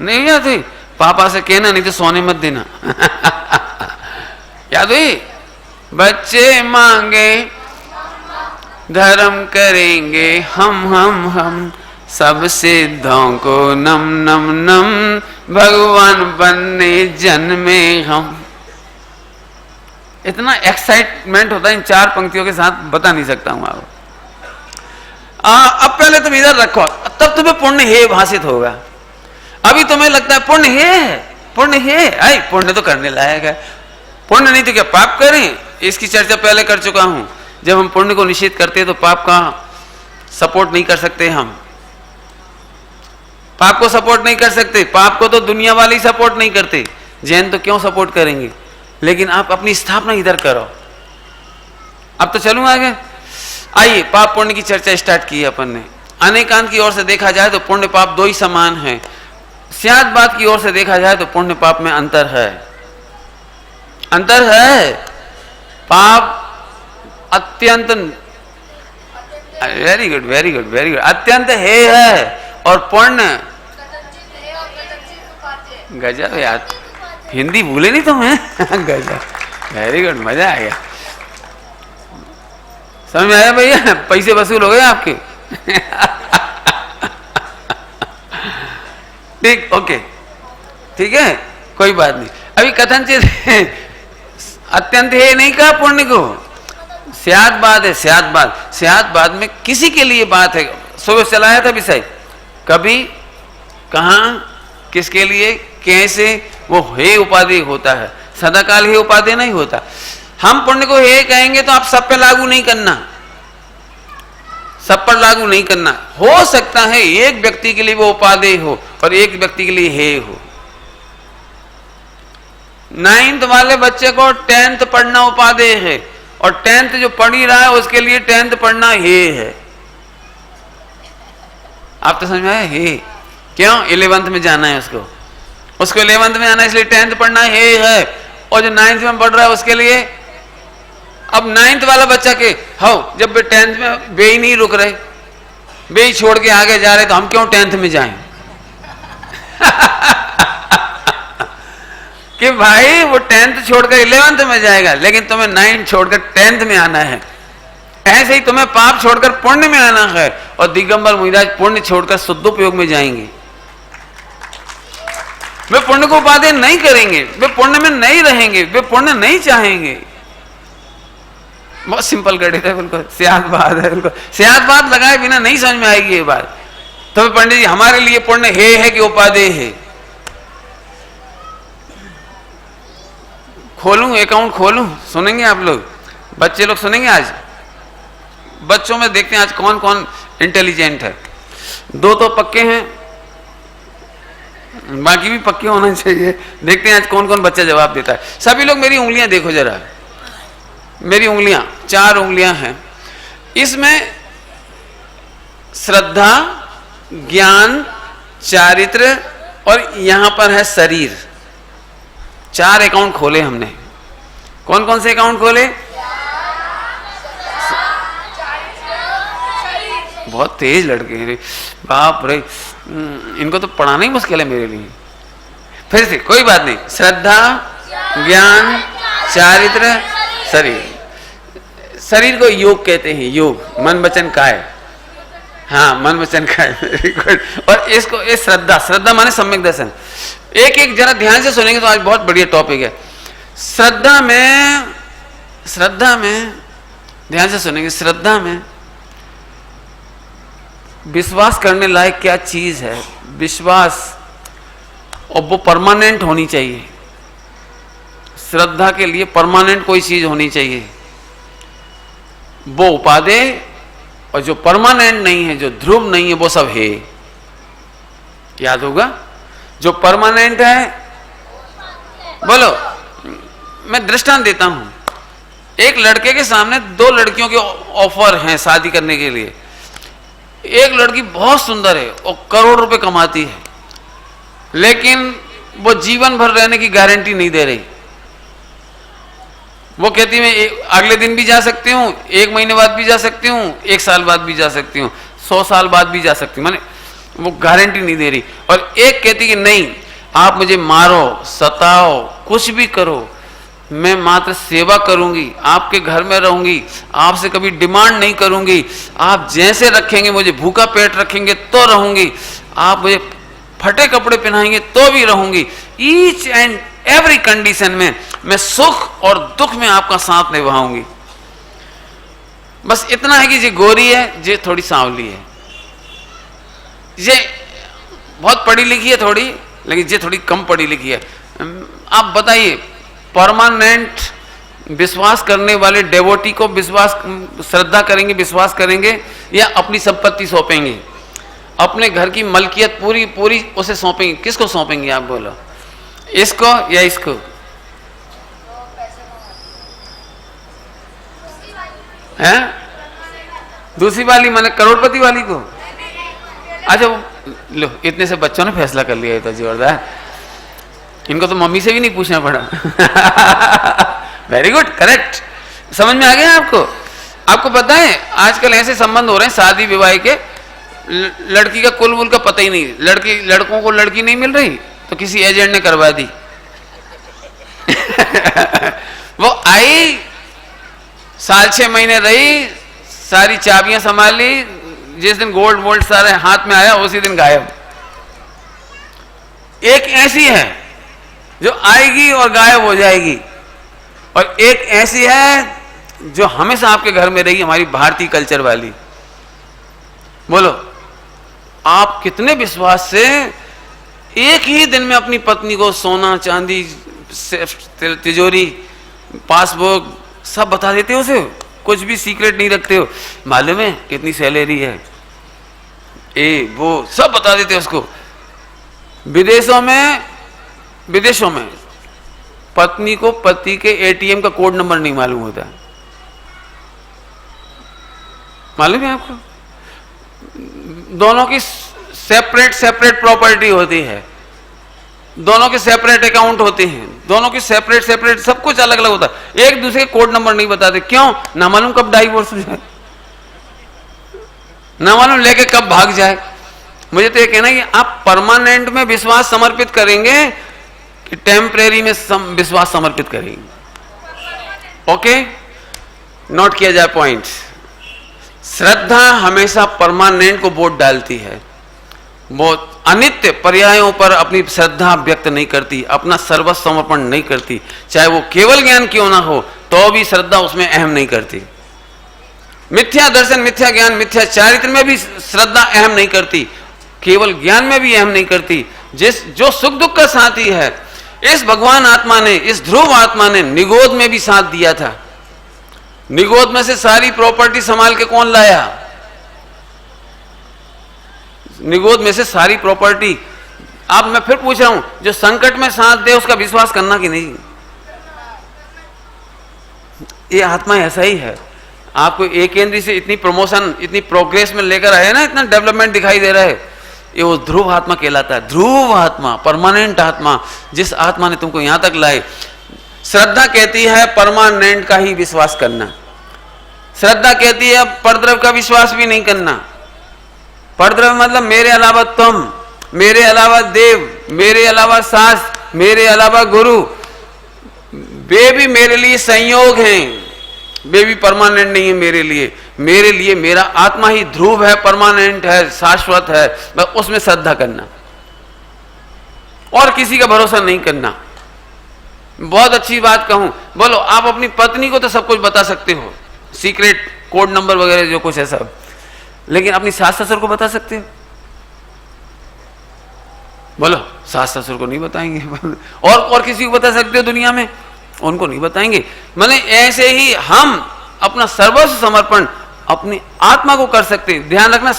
नहीं याद हुई? पापा से कहना, नहीं तो सोने मत देना। याद हुई? बच्चे मांगे धर्म करेंगे हम सब सिद्धों को नम नम नम, भगवान बनने जन्मे हम। इतना एक्साइटमेंट होता है इन चार पंक्तियों के साथ, बता नहीं सकता हूं आपको। अब पहले तुम इधर रखो, तब तुम्हें पुण्य हे भाषित होगा। अभी तुम्हें लगता है पुण्य है, आई पुण्य तो करने लायक है, पुण्य नहीं तो क्या पाप करें? इसकी चर्चा पहले कर चुका हूं। जब हम पुण्य को निषेध करते हैं तो पाप का सपोर्ट नहीं कर सकते, हम पाप को सपोर्ट नहीं कर सकते। पाप को तो दुनिया वाले सपोर्ट नहीं करते, जैन तो क्यों सपोर्ट करेंगे? लेकिन आप अपनी स्थापना इधर करो। अब तो चलूं आगे। आइए, पाप पुण्य की चर्चा स्टार्ट की है अपन ने। अनेकांत की ओर से देखा जाए तो पुण्य पाप दो ही समान हैं। स्यादबाद की ओर से देखा जाए तो पुण्य पाप में अंतर है, अंतर है। पाप अत्यंत, very good very good very good, अत्यंत है, और पुण्य गजब यार, हिंदी भूले नहीं तुम्हें? गजब, वेरी गुड, मजा आ गया। समझ में आया भैया? पैसे वसूल हो गए आपके। ठीक, ओके, ठीक है, कोई बात नहीं। अभी कथनचित अत्यंत है नहीं कहा पुण्य को, स्यादबाद है, स्यादबाद में किसी के लिए बात है। सुबह चलाया था विषय, कभी कहां किसके लिए कैसे, वो हे उपाधि होता है, सदाकाल हे उपाधि नहीं होता। हम पुण्य को हे कहेंगे तो आप सब पे लागू नहीं करना, सब पर लागू नहीं करना। हो सकता है एक व्यक्ति के लिए वो उपादेय हो और एक व्यक्ति के लिए हे हो। 9th वाले बच्चे को 10th पढ़ना उपादेय है, और 10th जो पढ़ ही रहा है उसके लिए 10th पढ़ना हे है। आप तो समझ में आए? हे क्यों? 11th में जाना है उसको 11th में आना है, इसलिए 10th पढ़ना हे है। और जो 9th में पढ़ रहा है उसके लिए, अब 9th वाला बच्चा के जब वे 10th में वे ही नहीं रुक रहे, वे ही छोड़ के आगे जा रहे, तो हम क्यों 10th में जाएं? कि भाई वो 10th छोड़कर 11th में जाएगा, लेकिन तुम्हें 9th छोड़कर 10th में आना है। ऐसे ही तुम्हें पाप छोड़कर पुण्य में आना है, और दिगंबर मुनिराज पुण्य छोड़कर शुद्धोपयोग में जाएंगे। वे पुण्य को उपादेय नहीं करेंगे, वे पुण्य में नहीं रहेंगे, वे पुण्य नहीं चाहेंगे। बहुत सिंपल गणित है, बिल्कुल स्यादबाद है, बिल्कुल स्यादबाद लगाए बिना नहीं समझ में आएगी ये बात। तो पंडित जी हमारे लिए पुण्य हे है कि उपादेय है? खोलूं अकाउंट खोलूं? सुनेंगे आप लोग? बच्चे लोग सुनेंगे? आज बच्चों में देखते हैं आज कौन कौन इंटेलिजेंट है। 2 तो पक्के हैं, बाकी भी पक्के होना चाहिए। देखते हैं आज कौन कौन बच्चा जवाब देता है। सभी लोग मेरी उंगलियां देखो जरा, मेरी उंगलियां 4 उंगलियां हैं। इसमें श्रद्धा, ज्ञान, चारित्र और यहां पर है शरीर। 4 अकाउंट खोले हमने। कौन कौन से अकाउंट खोले? बहुत तेज लड़के हैं, बाप रे, इनको तो पढ़ाना ही मुश्किल है मेरे लिए। फिर से कोई बात नहीं, श्रद्धा, ज्ञान, चारित्र, शरीर। शरीर को योग कहते हैं, योग, मन वचन काया। हाँ, मन वचन का वेरी गुड। और इसको ये श्रद्धा, श्रद्धा माने सम्यक दर्शन। एक एक जरा ध्यान से सुनेंगे तो आज बहुत बढ़िया टॉपिक है। श्रद्धा में ध्यान से सुनेंगे, श्रद्धा में विश्वास करने लायक क्या चीज है? विश्वास, और वो परमानेंट होनी चाहिए। श्रद्धा के लिए परमानेंट कोई चीज होनी चाहिए, वो उपादेय। और जो परमानेंट नहीं है, जो ध्रुव नहीं है, वो सब है। याद होगा, जो परमानेंट है, बोलो। मैं दृष्टांत देता हूं। एक लड़के के सामने दो लड़कियों के ऑफर हैं शादी करने के लिए। एक लड़की बहुत सुंदर है और करोड़ रुपए कमाती है, लेकिन वो जीवन भर रहने की गारंटी नहीं दे रही। वो कहती मैं अगले दिन भी जा सकती हूँ, 1 महीने बाद भी जा सकती हूँ, 1 साल बाद भी जा सकती हूँ, 100 साल बाद भी जा सकती हूँ, माने वो गारंटी नहीं दे रही। और एक कहती कि नहीं, आप मुझे मारो, सताओ, कुछ भी करो, मैं मात्र सेवा करूंगी, आपके घर में रहूंगी, आपसे कभी डिमांड नहीं करूंगी, आप जैसे रखेंगे, मुझे भूखा पेट रखेंगे तो रहूंगी, आप मुझे फटे कपड़े पहनाएंगे तो भी रहूंगी। ईच एंड एवरी कंडीशन में मैं सुख और दुख में आपका साथ निभाऊंगी। बस इतना है कि ये गोरी है, ये थोड़ी सांवली है, ये बहुत पढ़ी लिखी है थोड़ी, लेकिन ये थोड़ी कम पढ़ी लिखी है। आप बताइए, परमानेंट विश्वास करने वाले डेवोटी को विश्वास, श्रद्धा करेंगे, विश्वास करेंगे, या अपनी संपत्ति सौंपेंगे, अपने घर की मलकियत पूरी पूरी उसे सौंपेंगे? किसको सौंपेंगे आप बोलो? इसको या इसको? हैं? दूसरी वाली माने करोड़पति वाली को? अच्छा, लो, इतने से बच्चों ने फैसला कर लिया, तो जोरदार। इनको तो मम्मी से भी नहीं पूछना पड़ा। Very good, correct. समझ में आ गया आपको? आपको पता है आजकल ऐसे संबंध हो रहे हैं शादी विवाह के, लड़की का कुल वुल का पता ही नहीं, लड़कों को लड़की नहीं मिल रही तो किसी एजेंट ने करवा दी। वो आई, साल 6 महीने रही, सारी चाबियां संभाली, जिस दिन गोल्ड वोल्ड सारे हाथ में आया उसी दिन गायब। एक ऐसी है जो आएगी और गायब हो जाएगी, और एक ऐसी है जो हमेशा आपके घर में रही, हमारी भारतीय कल्चर वाली। बोलो, आप कितने विश्वास से एक ही दिन में अपनी पत्नी को सोना चांदी, तिजोरी, पासबुक सब बता देते हो, उसे कुछ भी सीक्रेट नहीं रखते हो? मालूम है कितनी सैलरी है, वो सब बता देते हो उसको। विदेशों में पत्नी को पति के एटीएम का कोड नंबर नहीं मालूम होता। मालूम है आपको? दोनों की सेपरेट प्रॉपर्टी होती है, दोनों के सेपरेट अकाउंट होते हैं, दोनों की सेपरेट सब कुछ अलग अलग होता है। एक दूसरे के कोड नंबर नहीं बताते। क्यों? ना मालूम कब डाइवोर्स हो जाए, ना मालूम लेके कब भाग जाए। मुझे तो ये कहना है कि आप परमानेंट में विश्वास समर्पित करेंगे कि टेम्परेरी में विश्वास समर्पित करेंगे? ओके, नोट किया जाए पॉइंट। श्रद्धा हमेशा परमानेंट को वोट डालती है, वो अनित्य पर्यायों पर अपनी श्रद्धा व्यक्त नहीं करती, अपना सर्वस्व समर्पण नहीं करती। चाहे वो केवल ज्ञान क्यों ना हो तो भी श्रद्धा उसमें अहम नहीं करती। मिथ्या दर्शन, मिथ्या ज्ञान, मिथ्या चारित्र में भी श्रद्धा अहम नहीं करती, केवल ज्ञान में भी अहम नहीं करती। जो सुख दुख का साथी है, इस भगवान आत्मा ने, इस ध्रुव आत्मा ने निगोद में भी साथ दिया था। निगोद में से सारी प्रॉपर्टी संभाल के कौन लाया? निगोद में से सारी प्रॉपर्टी। अब मैं फिर पूछ रहा हूं, जो संकट में साथ दे उसका विश्वास करना कि नहीं? ये आत्मा ऐसा ही है। आपको एक इंद्रिय से इतनी प्रमोशन, इतनी प्रोग्रेस में लेकर आए ना, इतना डेवलपमेंट दिखाई दे रहा है, ये वो ध्रुव आत्मा कहलाता है। ध्रुव आत्मा, परमानेंट आत्मा, जिस आत्मा ने तुमको यहां तक लाए। श्रद्धा कहती है परमानेंट का ही विश्वास करना। श्रद्धा कहती है परद्रव्य का विश्वास भी नहीं करना। परद्रव्य मतलब मेरे अलावा तुम, मेरे अलावा देव, मेरे अलावा शास्त्र, मेरे अलावा गुरु, वे भी मेरे लिए संयोग हैं, वे भी परमानेंट नहीं है मेरे लिए। मेरे लिए मेरा आत्मा ही ध्रुव है, परमानेंट है, शाश्वत है। बस उसमें श्रद्धा करना और किसी का भरोसा नहीं करना। बहुत अच्छी बात कहूं, बोलो आप अपनी पत्नी को तो सब कुछ बता सकते हो, सीक्रेट कोड नंबर वगैरह जो कुछ है सब, लेकिन अपनी सास ससुर को बता सकते हो? बोलो सास ससुर को नहीं बताएंगे। और किसी को बता सकते हो दुनिया में? उनको नहीं बताएंगे। माने ऐसे ही हम अपना सर्वस्व समर्पण अपनी आत्मा को कर सकते हैं। ध्यान रखना,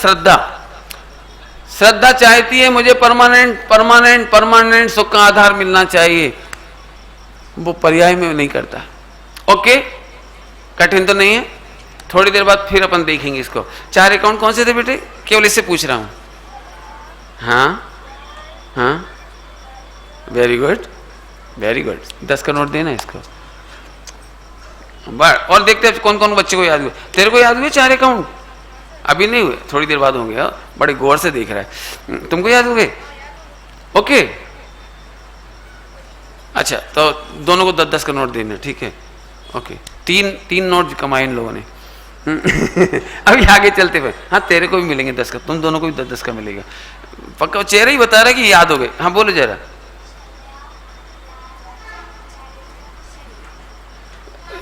श्रद्धा चाहती है मुझे परमानेंट सुख का आधार मिलना चाहिए, वो पर्याय में नहीं करता। ओके, कठिन तो नहीं है। थोड़ी देर बाद फिर अपन देखेंगे इसको। 4 अकाउंट कौन से थे बेटे? केवल इससे पूछ रहा हूं। हाँ, वेरी गुड, 10 का नोट देना इसको। और देखते हैं कौन कौन बच्चे को याद हुए। तेरे को याद हुए 4 अकाउंट? अभी नहीं हुए, थोड़ी देर बाद होंगे। बड़े गौर से देख रहा है। तुमको याद हुए? ओके, अच्छा, तो दोनों को 10-10 का नोट देना, ठीक है? ओके, तीन नोट कमाए इन लोगों ने। अभी आगे चलते हुए, हाँ तेरे को भी मिलेंगे 10 का, तुम दोनों को भी 10-10 का मिलेगा पक्का। चेहरा ही बता रहा है कि याद हो गए। हाँ बोलो जरा।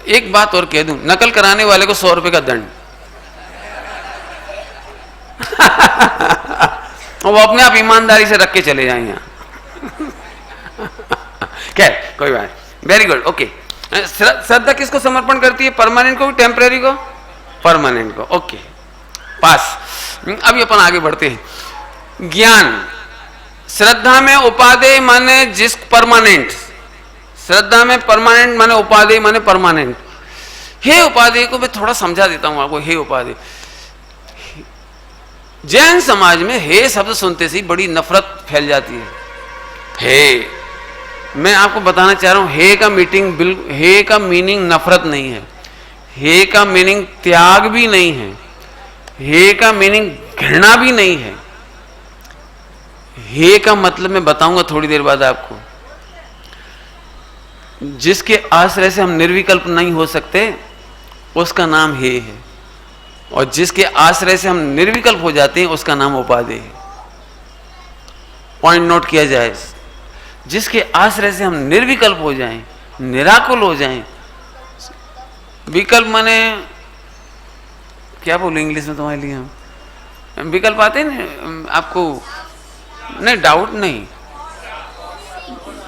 एक बात और कह दूं, नकल कराने वाले को 100 रुपए का दंड। वो अपने आप ईमानदारी से रख के चले जाए यहाँ। क्या कोई बात, वेरी गुड, ओके। श्रद्धा किसको समर्पण करती है? परमानेंट को, टेम्परेरी को? परमानेंट को। ओके, पास। अभी अपन आगे बढ़ते हैं। ज्ञान, श्रद्धा में उपादेय माने जिस परमानेंट, श्रद्धा में परमानेंट माने उपादेय माने परमानेंट। हे उपादेय को मैं थोड़ा समझा देता हूं आपको। हे उपादेय, जैन समाज में हे शब्द सुनते से बड़ी नफरत फैल जाती है। हे, मैं आपको बताना चाह रहा हूं, हे का मीनिंग नफरत नहीं है। हे का मीनिंग त्याग भी नहीं है। हे का मीनिंग घृणा भी नहीं है। हे का मतलब मैं बताऊंगा थोड़ी देर बाद आपको। जिसके आश्रय से हम निर्विकल्प नहीं हो सकते उसका नाम हे है, और जिसके आश्रय से हम निर्विकल्प हो जाते हैं उसका नाम उपादेय है। पॉइंट नोट किया जाए। जिसके आश्रय से हम निर्विकल्प हो जाएं, निराकुल हो जाएं। विकल्प माने क्या बोलूं इंग्लिश में तुम्हारे लिए? हम विकल्प आते हैं ना आपको? नहीं, डाउट नहीं,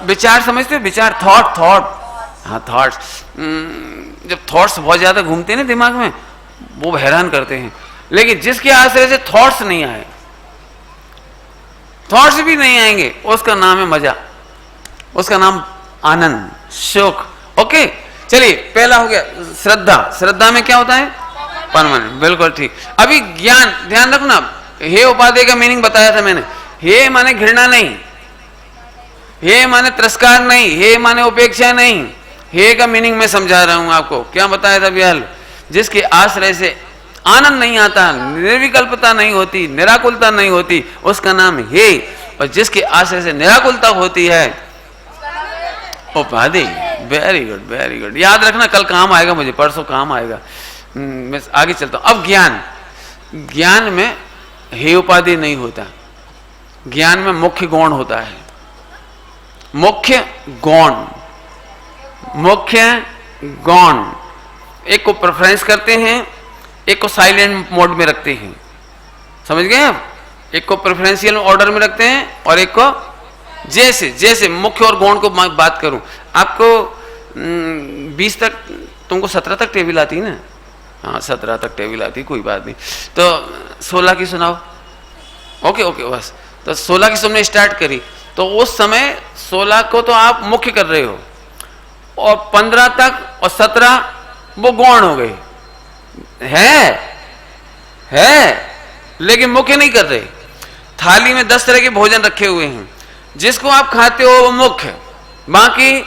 विचार समझते हो? विचार, थॉट। हाँ, थॉट्स। जब थॉट्स बहुत ज्यादा घूमते हैं ना दिमाग में, वो हैरान करते हैं। लेकिन जिसके आश्रय से थॉट्स नहीं आए, थॉट्स भी नहीं आएंगे, उसका नाम है मजा, उसका नाम आनंद, सुख। ओके, चलिए, पहला हो गया श्रद्धा। श्रद्धा में क्या होता है? परमानेंट, बिल्कुल ठीक। अभी ज्ञान, ध्यान रखना, हे उपादेय का मीनिंग बताया था मैंने। हे माने घृणा नहीं, हे माने तिरस्कार नहीं, हे माने उपेक्षा नहीं। हे का मीनिंग मैं समझा रहा हूं आपको। क्या बताया था बिहाल? जिसके आश्रय से आनंद नहीं आता, निर्विकल्पता नहीं होती, निराकुलता नहीं होती, उसका नाम हे। और जिसके आश्रय से निराकुलता होती है उपादेय। वेरी गुड, याद रखना, कल काम आएगा मुझे, परसों काम आएगा। मैं आगे चलता हूं। अब ज्ञान में हे उपादेय नहीं होता। ज्ञान में मुख्य गौण होता है। मुख्य गौण, एक को प्रेफरेंस करते हैं, एक को साइलेंट मोड में रखते हैं। समझ गए आप? एक को प्रेफरेंशियल ऑर्डर में रखते हैं और एक को जैसे मुख्य और गौण को बात करूं आपको 20 तक, तुमको 17 तक टेबल आती है ना? हाँ, 17 तक टेबल आती, कोई बात नहीं। तो 16 की सुनाओ। ओके, बस। तो 16 की तुमने स्टार्ट करी, तो उस समय 16 को तो आप मुख्य कर रहे हो, और 15 तक और 17 वो गौण हो गए। है लेकिन मुख्य नहीं कर रहे। थाली में 10 तरह के भोजन रखे हुए हैं, जिसको आप खाते हो वो मुख्य, बाकी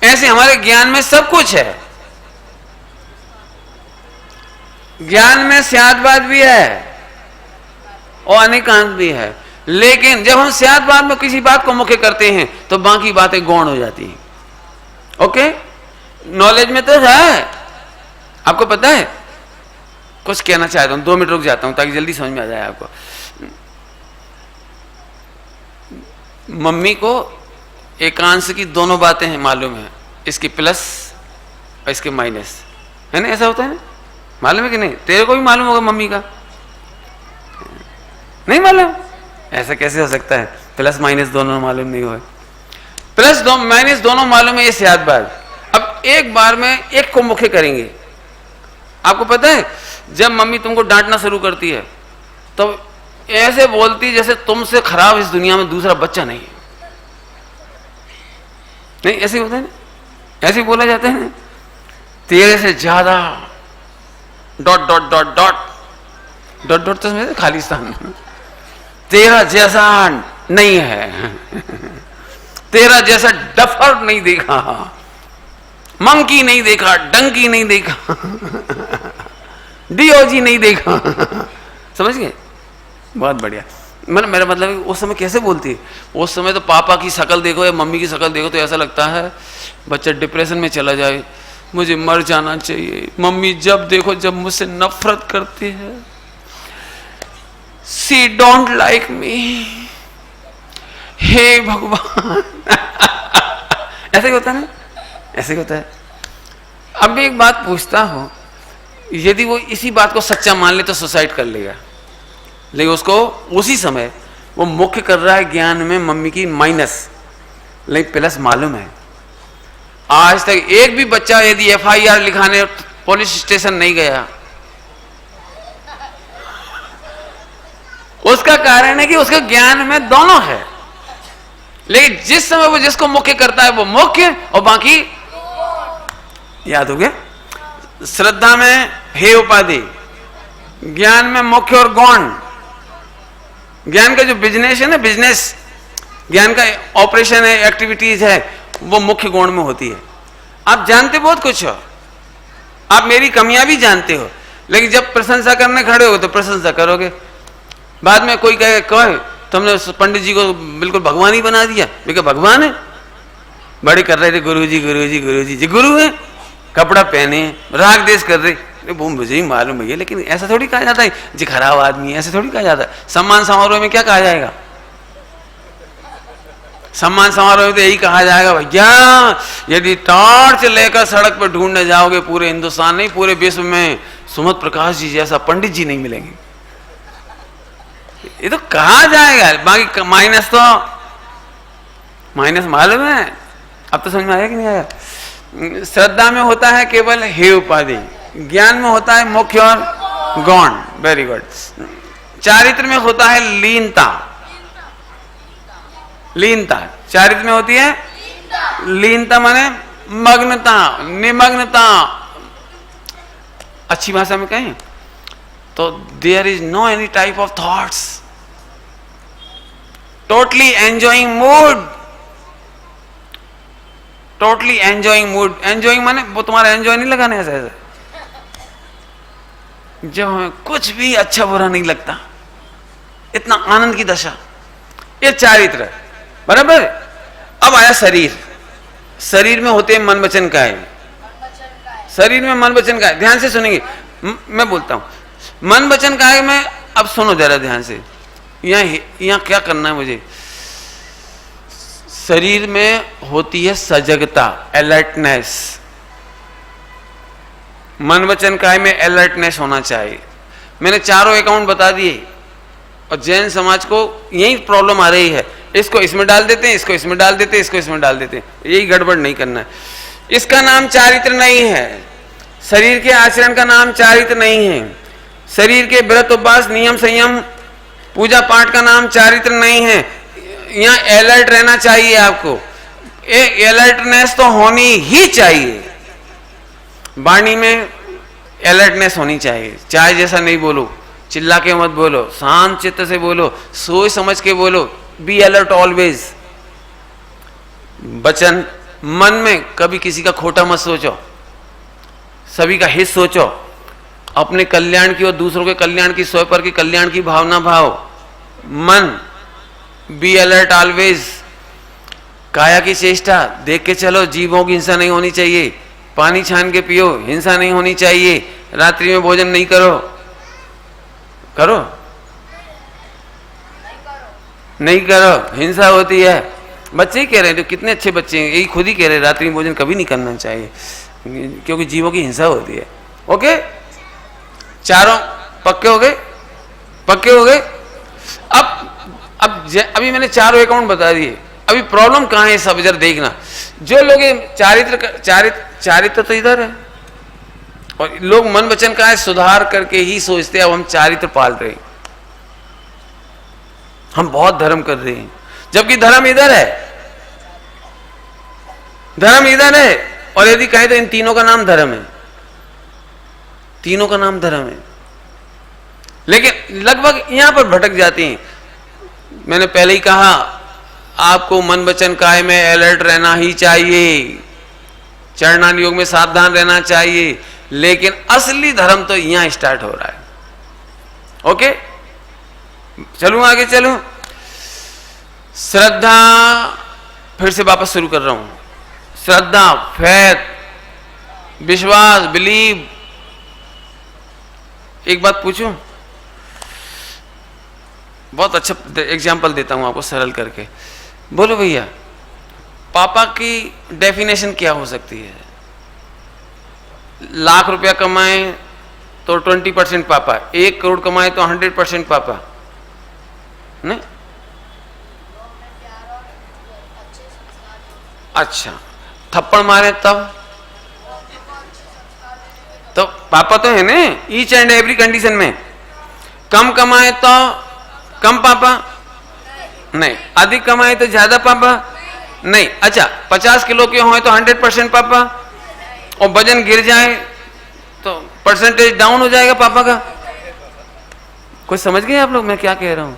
ऐसे हमारे ज्ञान में सब कुछ है। ज्ञान में स्यादवाद भी है और अनेकांत भी है, लेकिन जब हम स्यादवाद में किसी बात को मुख्य करते हैं तो बाकी बातें गौण हो जाती हैं। ओके, नॉलेज में तो है, आपको पता है। कुछ कहना चाहता हूं, 2 मिनट रुक जाता हूं ताकि जल्दी समझ में आ जाए आपको। मम्मी को एकांश की दोनों बातें हैं मालूम है, इसकी प्लस और इसके माइनस, है ना? ऐसा होता है ना, मालूम है कि नहीं? तेरे को भी मालूम होगा मम्मी का, नहीं मालूम? ऐसा कैसे हो सकता है? प्लस माइनस दोनों मालूम नहीं हुए? प्लस माइनस दोनों मालूम है, ये सियाद बात। अब एक बार में एक को मुख्य करेंगे। आपको पता है जब मम्मी तुमको डांटना शुरू करती है तो ऐसे बोलती जैसे तुमसे खराब इस दुनिया में दूसरा बच्चा नहीं है। नहीं ऐसे होता है ना, ऐसे बोला जाता है ना, तेरे से ज्यादा dot dot dot dot dot dot, तो समझे खालिस्तान, तेरा जैसा नहीं है, तेरा जैसा डफर नहीं देखा, मंकी नहीं देखा, डंकी नहीं देखा, डीओजी नहीं देखा। समझ गए? बहुत बढ़िया। मतलब मेरा मतलब उस समय कैसे बोलती है, उस समय तो पापा की शक्ल देखो या मम्मी की शक्ल देखो तो ऐसा लगता है बच्चा डिप्रेशन में चला जाए, मुझे मर जाना चाहिए। मम्मी जब देखो जब मुझसे नफरत करती है, शी डोंट लाइक मी, हे भगवान। ऐसे ही होता है ना, ऐसे ही होता है। अब मैं एक बात पूछता हूं, यदि वो इसी बात को सच्चा मान ले तो सुसाइड कर लेगा, लेकिन उसको उसी समय वो मुख्य कर रहा है ज्ञान में मम्मी की माइनस, लेकिन प्लस मालूम है। आज तक एक भी बच्चा यदि FIR लिखाने पुलिस स्टेशन नहीं गया, उसका कारण है कि उसके ज्ञान में दोनों है। लेकिन जिस समय वो जिसको मुख्य करता है वो मुख्य और बाकी याद हो गया। श्रद्धा में हे उपाधि, ज्ञान में मुख्य और गौण। ज्ञान का जो बिजनेस है ना, बिजनेस ज्ञान का ऑपरेशन है, एक्टिविटीज है, वो मुख्य गौण में होती है। आप जानते बहुत कुछ हो, आप मेरी कमियां भी जानते हो, लेकिन जब प्रशंसा करने खड़े हो तो प्रशंसा करोगे। बाद में कोई कहे तुमने पंडित जी को बिल्कुल भगवान ही बना दिया। मैं भगवान है? बड़े कर रहे थे गुरु जी गुरु जी गुरु जी, जी गुरु है, कपड़ा पहने राग देश कर रहे, वो मुझे ही मालूम है। लेकिन ऐसा थोड़ी कहा जाता है जी खराब आदमी, ऐसे थोड़ी कहा जाता है। सम्मान समारोह में क्या कहा जाएगा? सम्मान समारोह में तो यही कहा जाएगा, भैया यदि टॉर्च लेकर सड़क पर ढूंढने जाओगे पूरे हिंदुस्तान नहीं पूरे विश्व में सुमत प्रकाश जी जैसा पंडित जी नहीं मिलेंगे। ये तो कहा जाएगा, बाकी माइनस तो माइनस मालूम है। अब तो समझ में आया कि नहीं आया? श्रद्धा में होता है केवल हे उपाधि, ज्ञान में होता है मुख्य और गौण। Very good. चारित्र में होता है लीनता। लीनता चारित्र में होती है लीनता, माने मग्नता, निमग्नता। अच्छी भाषा में कहें तो there is no any type of thoughts, totally enjoying mood. Totally enjoying mood. Enjoying माने वो तुम्हारा एंजॉय नहीं लगाने ऐसे ऐसे, जब हमें कुछ भी अच्छा बुरा नहीं लगता, इतना आनंद की दशा। ये चारित्र है, बराबर। अब आया शरीर। शरीर में होते हैं मन वचन काया। शरीर में मन वचन काया, ध्यान से सुनेंगे, मैं बोलता हूं मन वचन काया में। अब सुनो जरा ध्यान से, यहां क्या करना है मुझे। शरीर में होती है सजगता, अलर्टनेस। मन वचन काय में अलर्टनेस होना चाहिए। मैंने चारों अकाउंट बता दिए, और जैन समाज को यही प्रॉब्लम आ रही है, इसको इसमें डाल देते हैं, इसको इसमें डाल देते हैं, इसको इसमें डाल देते हैं। यही गड़बड़ नहीं करना है। इसका नाम चारित्र नहीं है, शरीर के आचरण का नाम चारित्र नहीं है, शरीर के व्रत उपवास नियम संयम पूजा पाठ का नाम चारित्र नहीं है। यहाँ अलर्ट रहना चाहिए आपको, एक अलर्टनेस तो होनी ही चाहिए। वाणी में अलर्टनेस होनी चाहिए। चाय जैसा नहीं बोलो, चिल्ला के मत बोलो, शांत चित्त से बोलो, सोच समझ के बोलो। Be alert always. वचन मन में कभी किसी का खोटा मत सोचो, सभी का हित सोचो, अपने कल्याण की और दूसरों के कल्याण की, स्वयं पर की कल्याण की भावना भाव। मन बी अलर्ट ऑलवेज। काया की चेष्टा देख के चलो, जीवों की हिंसा नहीं होनी चाहिए। पानी छान के पियो, हिंसा नहीं होनी चाहिए, रात्रि में भोजन नहीं करो। करो नहीं करो, हिंसा होती है। बच्चे ही कह रहे हैं, तो कितने अच्छे बच्चे हैं, यही खुद ही कह रहे हैं रात्रि में भोजन कभी नहीं करना चाहिए क्योंकि जीवों की हिंसा होती है। ओके, चारों पक्के हो गए, पक्के हो गए। अभी मैंने चारों अकाउंट बता दिए। अभी प्रॉब्लम कहां है सब इधर देखना। जो लोग चारित्र तो इधर है, और लोग मन वचन का है सुधार करके ही सोचते हैं अब हम चारित्र पाल रहे हैं, हम बहुत धर्म कर रहे हैं, जबकि धर्म इधर है, धर्म इधर है। और यदि कहें तो इन तीनों का नाम धर्म है, तीनों का नाम धर्म है, लेकिन लगभग यहां पर भटक जाते हैं। मैंने पहले ही कहा आपको मन वचन काया में अलर्ट रहना ही चाहिए, चरणान योग में सावधान रहना चाहिए, लेकिन असली धर्म तो यहां स्टार्ट हो रहा है। ओके, चलूं आगे, चलूं। श्रद्धा, फिर से वापस शुरू कर रहा हूं। श्रद्धा, फैथ, विश्वास, बिलीव। एक बात पूछूं, बहुत अच्छा एग्जाम्पल देता हूं आपको सरल करके। बोलो भैया, पापा की डेफिनेशन क्या हो सकती है? लाख रुपया कमाए तो 20% पापा, 1 करोड़ कमाए तो 100% पापा, नहीं? अच्छा, थप्पड़ मारे तब तो पापा तो है ना ईच एंड एवरी कंडीशन में। कम कमाए तो कम पापा नहीं, अधिक कमाए तो ज्यादा पापा नहीं। अच्छा, 50 किलो के हो तो 100% पापा, और वजन गिर जाए तो परसेंटेज डाउन हो जाएगा पापा का। कुछ समझ गए आप लोग मैं क्या कह रहा हूं?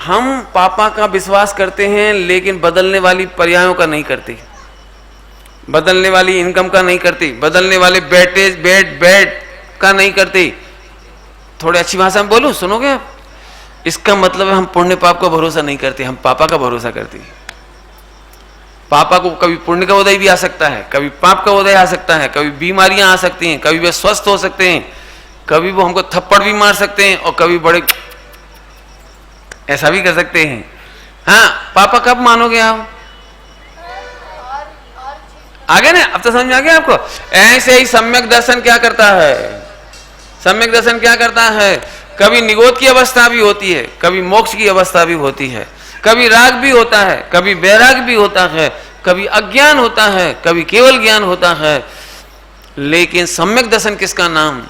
हम पापा का विश्वास करते हैं, लेकिन बदलने वाली पर्यायों का नहीं करते, बदलने वाली इनकम का नहीं करते, बदलने वाले बेड का नहीं करते। थोड़ी अच्छी भाषा में बोलूं, सुनोगे आप? इसका मतलब है हम पुण्य पाप का भरोसा नहीं करते, हम पापा का भरोसा करते हैं। पापा को कभी पुण्य का उदय भी आ सकता है, कभी पाप का उदय आ सकता है, कभी बीमारियां आ सकती हैं, कभी वे स्वस्थ हो सकते हैं, कभी वो हमको थप्पड़ भी मार सकते हैं, और कभी बड़े ऐसा भी कर सकते हैं। हाँ, पापा कब मानोगे आप? आगे ना, अब तो समझ आ गया आपको। ऐसे ही सम्यक दर्शन क्या करता है? सम्यक दर्शन क्या करता है? कभी निगोद की अवस्था भी होती है, कभी मोक्ष की अवस्था भी होती है, कभी राग भी होता है, कभी वैराग भी होता है, कभी अज्ञान होता है, कभी केवल ज्ञान होता है। लेकिन सम्यक दर्शन किसका नाम?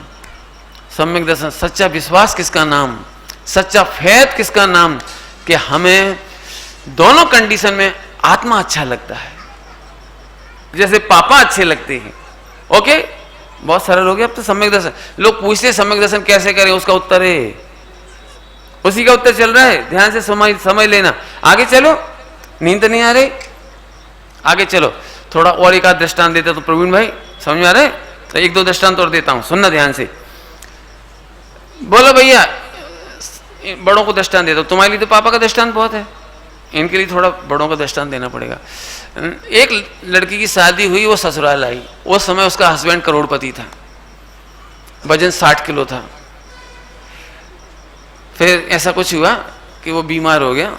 सम्यक दर्शन, सच्चा विश्वास किसका नाम? सच्चा फैथ किसका नाम? कि हमें दोनों कंडीशन में आत्मा अच्छा लगता है, जैसे पापा अच्छे लगते हैं। ओके, बहुत सरल हो गया अब तो सम्यक दर्शन। लोग पूछते हैं सम्यक दर्शन कैसे करें, उसका उत्तर है, उसी का उत्तर चल रहा है, ध्यान से समझ लेना। आगे चलो, नींद नहीं आ रही? आगे चलो, थोड़ा और एक आध दृष्टांत देते तो प्रवीण भाई समझ में आ रहे? तो 1-2 दृष्टांत और देता हूं, सुनना ध्यान से। बोलो भैया, बड़ों को दृष्टांत देता हूं। तुम्हारे लिए तो पापा का दृष्टांत बहुत है, इनके लिए थोड़ा बड़ों का दृष्टांत देना पड़ेगा। एक लड़की की शादी हुई, वो ससुराल आई। उस समय उसका हस्बैंड करोड़पति था, वजन 60 किलो था। फिर ऐसा कुछ हुआ कि वो बीमार हो गया,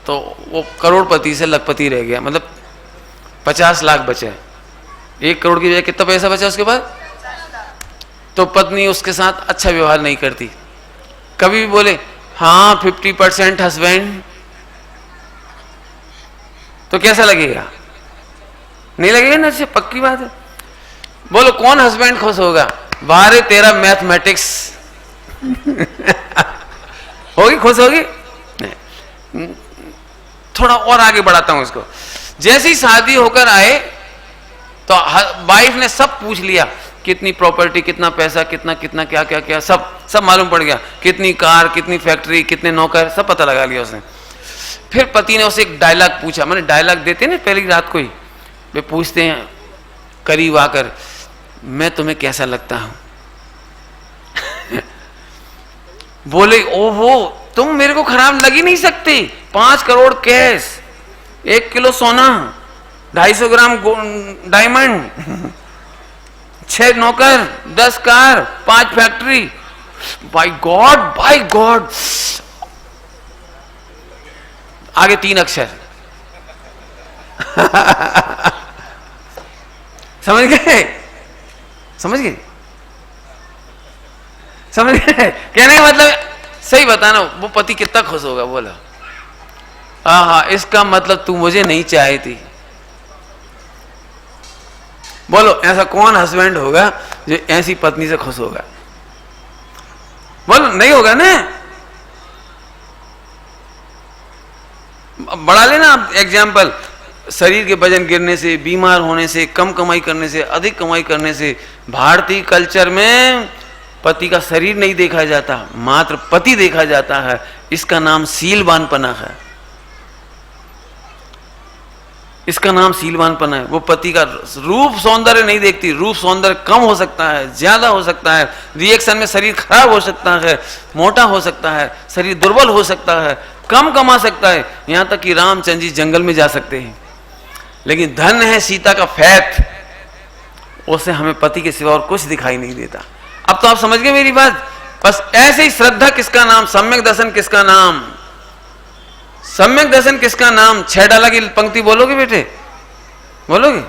तो वो करोड़पति से लखपति रह गया, मतलब 50 लाख बचे। 1 करोड़ की जगह कितना पैसा बचा उसके बाद? तो पत्नी उसके साथ अच्छा व्यवहार नहीं करती, कभी भी बोले हाँ 50% हस्बैंड, तो कैसा लगेगा? नहीं लगेगा ना, अच्छी पक्की बात है। बोलो कौन हस्बैंड खुश होगा? बारे तेरा मैथमेटिक्स होगी, खुश होगी? नहीं। थोड़ा और आगे बढ़ाता हूं इसको। जैसी शादी होकर आए तो वाइफ ने सब पूछ लिया, कितनी प्रॉपर्टी, कितना पैसा, कितना कितना क्या क्या क्या, सब मालूम पड़ गया, कितनी कार, कितनी फैक्ट्री, कितने नौकर, सब पता लगा लिया उसने। फिर पति ने उसे एक डायलॉग पूछा, मैंने डायलॉग देते हैं ना पहली रात को ही, वे पूछते हैं करीब आकर, मैं तुम्हें कैसा लगता हूं? बोले ओहो, तुम मेरे को खराब लग ही नहीं सकती। 5 करोड़ कैश, 1 किलो सोना, 250 ग्राम डायमंड, 6 नौकर, 10 car, 5 factory. By God, by God. आगे 3 अक्षर। समझ गए? समझ गए? समझ गए? कहने का मतलब सही बताना, वो पति कितना खुश होगा। बोला हाँ, इसका मतलब तू मुझे नहीं चाहती। बोलो ऐसा कौन हस्बैंड होगा जो ऐसी पत्नी से खुश होगा? बोलो नहीं होगा ना। बढ़ा लेना आप एग्जाम्पल, शरीर के वजन गिरने से, बीमार होने से, कम कमाई करने से, अधिक कमाई करने से। भारतीय कल्चर में पति का शरीर नहीं देखा जाता, मात्र पति देखा जाता है। इसका नाम शीलवानपना है। इसका नाम शीलवानपना है। वो पति का रूप सौंदर्य नहीं देखती। रूप सौंदर्य कम हो सकता है, ज्यादा हो सकता है, रिएक्शन में शरीर खराब हो सकता है, मोटा हो सकता है, शरीर दुर्बल हो सकता है, कम कमा सकता है, यहां तक कि रामचंद्र जी जंगल में जा सकते हैं। लेकिन धन है सीता का फैथ, उसे हमें पति के सिवा और कुछ दिखाई नहीं देता। अब तो आप समझ गए मेरी बात। बस ऐसे ही श्रद्धा किसका नाम, सम्यक दर्शन किसका नाम, सम्यक दर्शन किसका नाम। 6 डाला की पंक्ति बोलोगे बेटे? बोलोगे?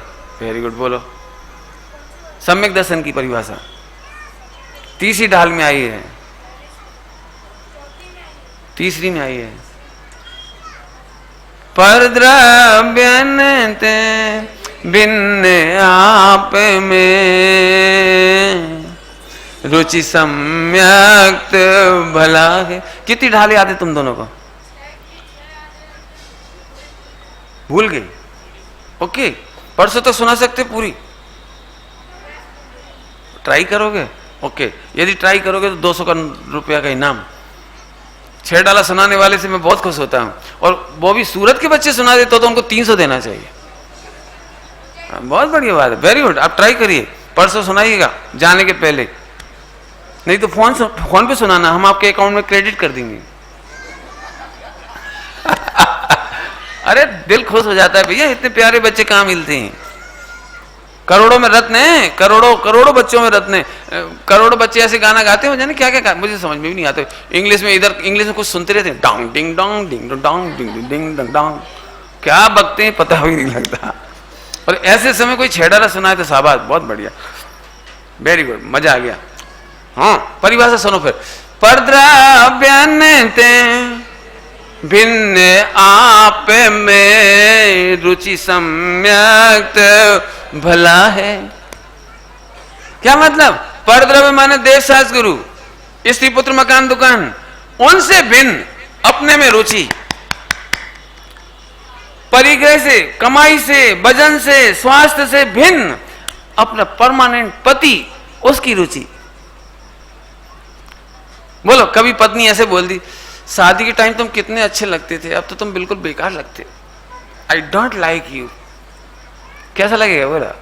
वेरी गुड, बोलो। सम्यक दर्शन की परिभाषा तीसरी ढाल में आई है, तीसरी में आई है। पर द्रव्यन ते भिन्न आप में, रुचि सम्यक भला है। कितनी ढाले याद है तुम दोनों को? भूल गई? ओके, परसों तक सुना सकते पूरी? ट्राई करोगे? ओके, यदि ट्राई करोगे तो 200 रुपया का इनाम। 6 डाला सुनाने वाले से मैं बहुत खुश होता हूं, और वो भी सूरत के बच्चे सुना देते तो उनको 300 देना चाहिए। बहुत बढ़िया बात है, वेरी गुड। आप ट्राई करिए, परसों सुनाइएगा जाने के पहले। नहीं तो फोन पे सुनाना, हम आपके अकाउंट में क्रेडिट कर देंगे। अरे दिल खुश हो जाता है भैया, इतने प्यारे बच्चे कहाँ मिलते हैं। करोड़ों में रत्न है, करोड़ों बच्चों में रत्न है। करोड़ों बच्चे ऐसे गाना गाते हो, जाने क्या क्या मुझे समझ में भी नहीं आते। इंग्लिश में, इधर इंग्लिश में कुछ सुनते रहते हैं, dong ding dong ding dong ding ding dong, क्या बकते हैं पता भी नहीं लगता। और ऐसे समय कोई 6 डाला सुनाए तो शाबाश, बहुत बढ़िया, वेरी गुड, मजा आ गया। हाँ, परिभाषा सुनो फिर। परद्रव्यन ते भिन्न आप में, रुचि सम्यक भला है। क्या मतलब? परद्रव्य माने देश शास्त्र गुरु, स्त्री पुत्र मकान दुकान, उनसे भिन्न अपने में रुचि। परिग्रह से, कमाई से, वजन से, स्वास्थ्य से भिन्न अपना परमानेंट पति, उसकी रुचि। बोलो, कभी पत्नी ऐसे बोल दी, शादी के टाइम तुम कितने अच्छे लगते थे, अब तो तुम बिल्कुल बेकार लगते, आई डोंट लाइक यू। कैसा लगेगा? बोला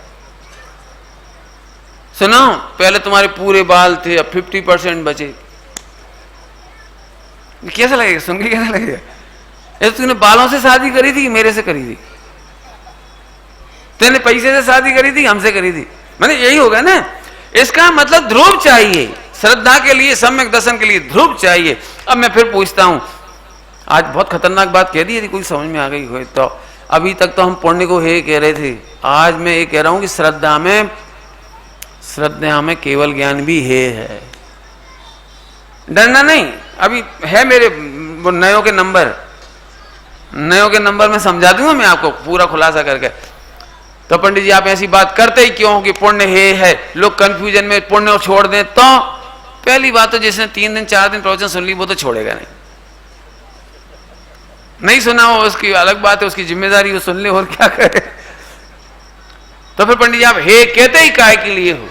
सुनो, पहले तुम्हारे पूरे बाल थे, अब 50% बचे। कैसा लगेगा? सुन के कैसा लगेगा? ये तूने बालों से शादी करी थी, मेरे से करी थी? तूने पैसे से शादी करी थी, हमसे करी थी? मैंने यही होगा ना। इसका मतलब ध्रुव चाहिए, श्रद्धा के लिए, सम्यक दर्शन के लिए ध्रुव चाहिए। अब मैं फिर पूछता हूं, आज बहुत खतरनाक बात कह दी, यदि कोई समझ में आ गई हो तो। अभी तक तो हम पुण्य को हे कह रहे थे, आज मैं ये कह रहा हूं कि श्रद्धा में केवल ज्ञान भी है। डरना नहीं। अभी है मेरे नयों के नंबर में समझा दूंगा मैं आपको पूरा खुलासा करके। तो पंडित जी आप ऐसी बात करते ही क्यों कि पुण्य है? लोग कंफ्यूजन में पुण्य छोड़ दें तो? पहली बात तो जिसने 3 दिन 4 दिन प्रवचन सुन ली वो तो छोड़ेगा नहीं सुना हो उसकी अलग बात है, उसकी जिम्मेदारी वो सुन ले और क्या करे। तो फिर पंडित जी आप हे कहते ही काहे के लिए हो?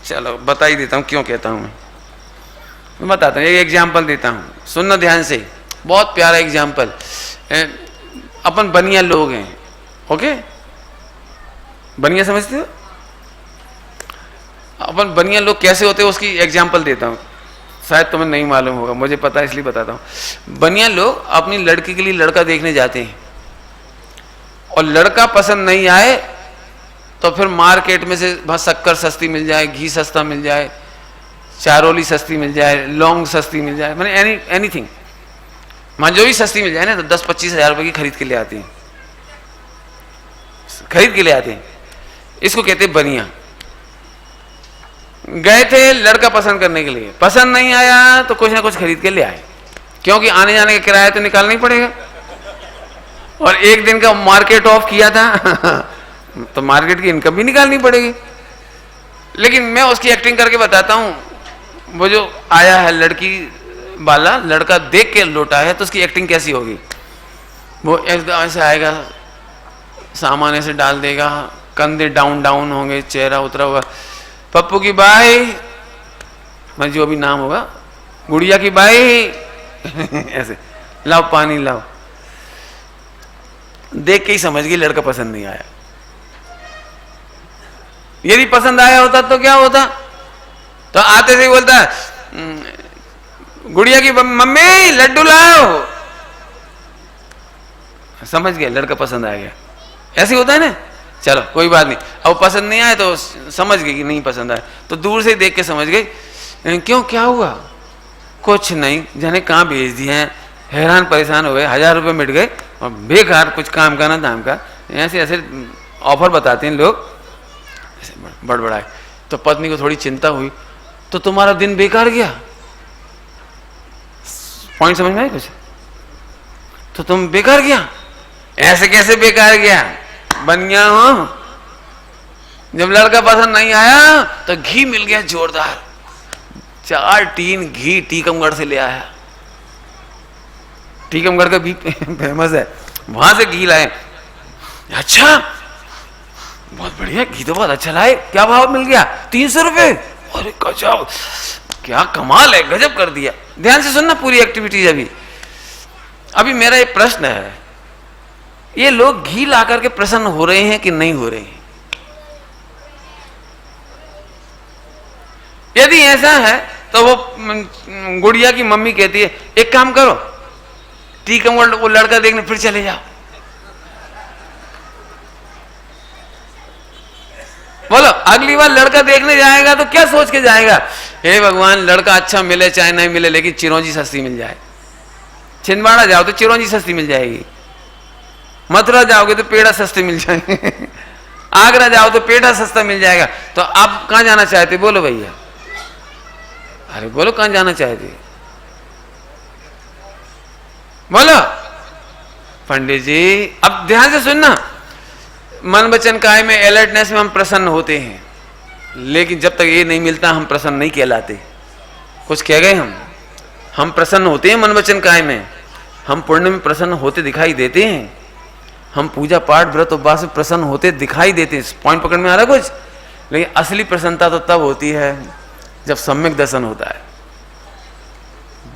चलो बता ही देता हूं क्यों कहता हूं। मैं बताता हूं, एक एग्जाम्पल देता हूं, सुनना ध्यान से, बहुत प्यारा एग्जाम्पल। अपन बनिया लोग हैं, ओके? बनिया समझते हो? अपन बनिया लोग कैसे होते हैं उसकी एग्जाम्पल देता हूं, शायद तुम्हें नहीं मालूम होगा, मुझे पता है इसलिए बताता हूं। बनिया लोग अपनी लड़की के लिए लड़का देखने जाते हैं और लड़का पसंद नहीं आए तो फिर मार्केट में से बस शक्कर सस्ती मिल जाए, घी सस्ता मिल जाए, चारोली सस्ती मिल जाए, लौंग सस्ती मिल जाए, मैंने एनीथिंग मान जो भी सस्ती मिल जाए ना, तो 10-25 हजार रुपए की खरीद के ले आते हैं, खरीद के ले आते हैं। इसको कहते हैं बनिया। गए थे लड़का पसंद करने के लिए, पसंद नहीं आया तो कुछ ना कुछ खरीद के ले आए, क्योंकि आने जाने का किराया तो निकालना ही पड़ेगा। और एक दिन का मार्केट ऑफ किया था तो मार्केट की इनकम भी निकालनी पड़ेगी। लेकिन मैं उसकी एक्टिंग करके बताता हूं। वो जो आया है लड़की वाला, लड़का देख के लौटा है, तो उसकी एक्टिंग कैसी होगी? वो एकदम ऐसे आएगा, सामान ऐसे डाल देगा, कंधे डाउन डाउन होंगे, चेहरा उतरा हुआ, पप्पू की बाई, मैं जो भी नाम होगा, गुड़िया की बाई ऐसे, लाओ पानी लाओ। देख के ही समझ गई लड़का पसंद नहीं आया। यदि पसंद आया होता तो क्या होता? तो आते से ही बोलता गुड़िया की मम्मी लड्डू लाओ। समझ गया लड़का पसंद आ गया। ऐसे होता है ना। चलो कोई बात नहीं, अब पसंद नहीं आया तो समझ गई कि नहीं पसंद आया, तो दूर से देख के समझ गई। क्यों, क्या हुआ? कुछ नहीं, जाने कहाँ भेज दिए हैं, हैरान परेशान हो गए, 1000 रुपये मिट गए और बेकार कुछ काम का ना दाम का। ऐसे ऐसे ऑफर बताते हैं लोग, ऐसे बड़बड़ाए। तो पत्नी को थोड़ी चिंता हुई, तो तुम्हारा दिन बेकार गया। पॉइंट समझ में आया कुछ? तो तुम बेकार गया। ऐसे कैसे बेकार गया? बनिया हो। जब लड़का पसंद नहीं आया तो घी मिल गया जोरदार, 4 टीन घी टीकमगढ़ से ले आया। टीकमगढ़ का घी फेमस है, वहां से घी लाए। अच्छा बहुत बढ़िया, घी तो बहुत अच्छा लाए। क्या भाव मिल गया? 300 रुपए। अरे गजब, क्या कमाल है, गजब कर दिया। ध्यान से सुनना पूरी एक्टिविटीज। अभी मेरा एक प्रश्न है, ये लोग घी ला करके प्रसन्न हो रहे हैं कि नहीं हो रहे हैं? यदि ऐसा है तो वो गुड़िया की मम्मी कहती है एक काम करो, टीकमगढ़ वो लड़का देखने फिर चले जाओ। बोलो, अगली बार लड़का देखने जाएगा तो क्या सोच के जाएगा? हे भगवान, लड़का अच्छा मिले चाहे नहीं मिले, लेकिन चिरौंजी सस्ती मिल जाए। छिंदवाड़ा जाओ तो चिरौंजी सस्ती मिल जाएगी, मथुरा जाओगे तो पेड़ा सस्ते मिल जाएंगे, आगरा जाओ तो पेड़ा सस्ता मिल जाएगा। तो आप कहां जाना चाहते? बोलो भैया, अरे बोलो कहां जाना चाहते? बोलो पंडित जी। अब ध्यान से सुनना, मन वचन काया में अलर्टनेस में हम प्रसन्न होते हैं, लेकिन जब तक ये नहीं मिलता हम प्रसन्न नहीं कहलाते। कुछ कह गए हम प्रसन्न होते हैं मन वचन काया में, हम पुण्य में प्रसन्न होते दिखाई देते हैं, हम पूजा पाठ व्रत उपवास में प्रसन्न होते दिखाई देते हैं। पॉइंट पकड़ में आ रहा कुछ? लेकिन असली प्रसन्नता तो तब होती है जब सम्यक दर्शन होता है।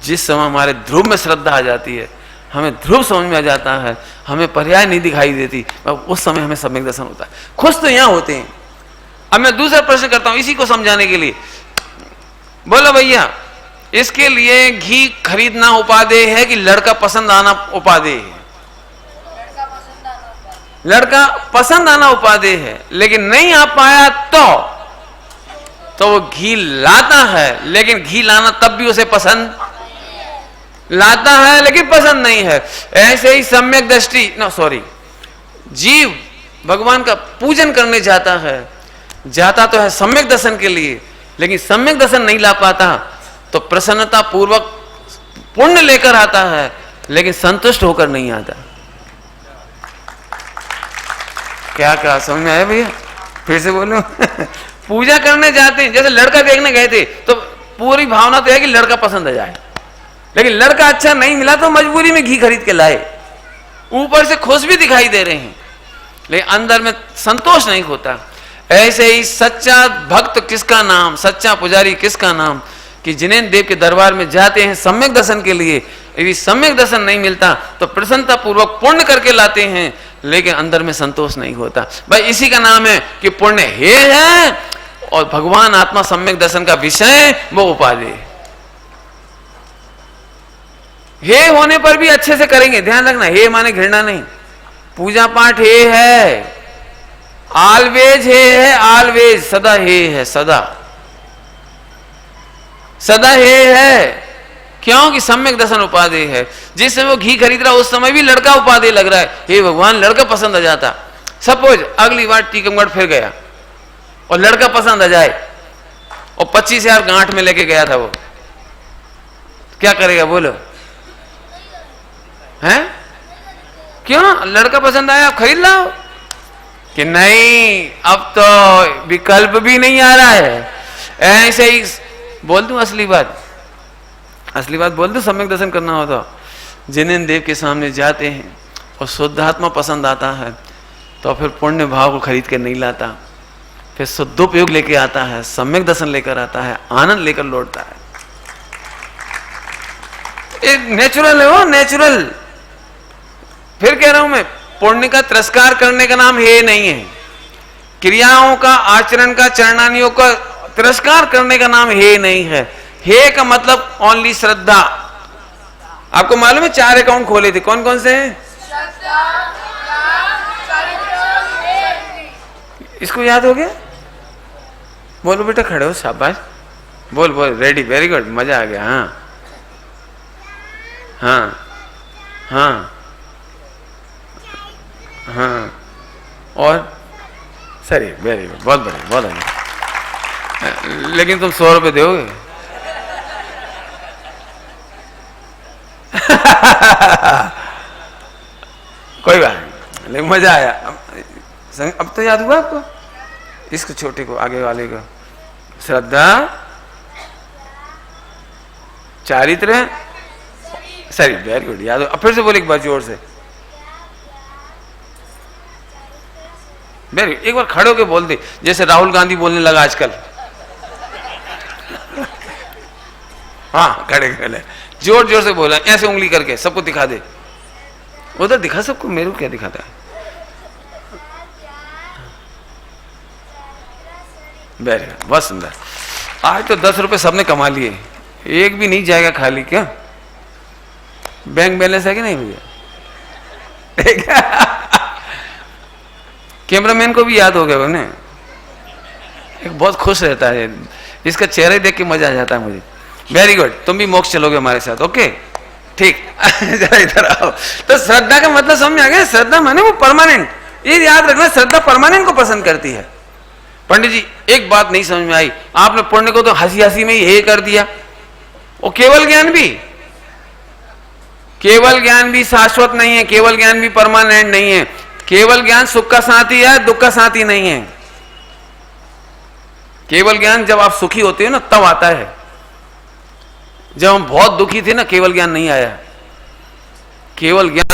जिस समय हमारे ध्रुव में श्रद्धा आ जाती है, हमें ध्रुव समझ में आ जाता है, हमें पर्याय नहीं दिखाई देती, उस समय हमें सम्यक दर्शन होता है। खुश तो यहां होते हैं। अब मैं दूसरा प्रश्न करता हूं इसी को समझाने के लिए। बोलो भैया, इसके लिए घी खरीदना उपादेय है कि लड़का पसंद आना उपादेय है? लड़का पसंद आना उपादेय है, लेकिन नहीं आ पाया तो वो घी लाता है, लेकिन घी लाना तब भी उसे पसंद लाता है, लेकिन पसंद नहीं है। ऐसे ही सम्यक दृष्टि जीव भगवान का पूजन करने जाता तो है सम्यक दर्शन के लिए, लेकिन सम्यक दर्शन नहीं ला पाता तो प्रसन्नता पूर्वक पुण्य लेकर आता है, लेकिन संतुष्ट होकर नहीं आता। क्या समझ में आया भैया? फिर से बोलो पूजा करने जाते हैं, जैसे लड़का देखने गए थे तो पूरी भावना तो है कि लड़का पसंद आ जाए, लेकिन लड़का अच्छा नहीं मिला तो मजबूरी में घी खरीद के लाए। ऊपर से खुश भी दिखाई दे रहे हैं, लेकिन अंदर में संतोष नहीं होता। ऐसे ही सच्चा भक्त किसका नाम, सच्चा पुजारी किसका नाम, कि जिनेन्द्र देव के दरबार में जाते हैं सम्यक दर्शन के लिए। यदि सम्यक दर्शन नहीं मिलता तो प्रसन्नता पूर्वक पुण्य करके लाते हैं, लेकिन अंदर में संतोष नहीं होता। भाई इसी का नाम है कि पुण्य है और भगवान आत्मा सम्यक दर्शन का विषय वो उपाधि। हे होने पर भी अच्छे से करेंगे, ध्यान रखना, हे माने घृणा नहीं, पूजा पाठ हे है, ऑलवेज है ऑलवेज, सदा हे है, सदा सदा हे है। क्यों कि सम्यक दर्शन उपादेय है। जिस समय वो घी खरीद रहा उस समय भी लड़का उपादेय लग रहा है। हे भगवान, लड़का पसंद आ जाता। सपोज अगली बार टीकमगढ़ फिर गया और लड़का पसंद आ जाए और 25,000 गांठ में लेके गया था वो, क्या करेगा बोलो? हैं? क्यों? लड़का पसंद आया, आप खरीद लाओ। कि नहीं, अब तो विकल्प भी नहीं आ रहा है। ऐसे ही बोल दूं असली बात, असली बात बोल दूं, सम्यक दर्शन करना हो तो जिनेन्द्र देव के सामने जाते हैं और शुद्धात्मा पसंद आता है तो फिर पुण्य भाव को खरीद के नहीं लाता, फिर शुद्धोपयोग लेके आता है, सम्यक दर्शन लेकर आता है, आनंद लेकर लौटता है। एक नेचुरल है वो, नेचुरल। फिर कह रहा हूं मैं, पुण्य का तिरस्कार करने का नाम हे नहीं है, क्रियाओं का, आचरण का, चरणानियों का तिरस्कार करने का नाम हे नहीं है। हे का मतलब ओनली श्रद्धा। आपको मालूम है 4 अकाउंट खोले थे, कौन कौन से हैं? इसको याद हो गया? बोलो बेटा, खड़े हो, शाबाश, बोल बोल, रेडी, वेरी गुड, मजा आ गया। हाँ हाँ हाँ हाँ, और सही, वेरी गुड, बहुत बढ़िया, बहुत बढ़िया। लेकिन तुम 100 रुपये दोगे? कोई बात नहीं, लेकिन मजा आया। अब तो याद हुआ आपको? इसको छोटे को, आगे वाले को, श्रद्धा, चारित्र, सही, वेरी गुड, याद हो। अब फिर से बोले एक बार जोर से, वेरी, एक बार खड़े होके बोल दे, जैसे राहुल गांधी बोलने लगा आजकल। हाँ, खड़े खड़े जोर जोर से बोला, ऐसे उंगली करके सबको दिखा दे। उधर दिखा सबको, मेरे को क्या दिखाता है? वेरी गुड, बहुत सुंदर। आज तो 10 रुपए सबने कमा लिए, एक भी नहीं जाएगा खाली। क्या बैंक बैलेंस है कि नहीं भैया? कैमरामैन को भी याद हो गया उन्हें, एक बहुत खुश रहता है, इसका चेहरा देख के मजा आ जाता है मुझे। वेरी गुड, तुम भी मोक्ष चलोगे हमारे साथ, ओके, ठीक। जरा इधर आओ। तो श्रद्धा का मतलब समझ में आ गया? श्रद्धा माने वो परमानेंट, ये याद रखना, श्रद्धा परमानेंट को पसंद करती है। पंडित जी, एक बात नहीं समझ में आई, आपने पुण्य को तो हंसी हंसी में ही हे कर दिया, और केवल ज्ञान भी, केवल ज्ञान भी शाश्वत नहीं है, केवल ज्ञान भी परमानेंट नहीं है। केवल ज्ञान सुख का साथी है, दुख का साथी नहीं है। केवल ज्ञान जब आप सुखी होते हो ना तब आता है, जब हम बहुत दुखी थे ना केवल ज्ञान नहीं आया। केवल ज्ञान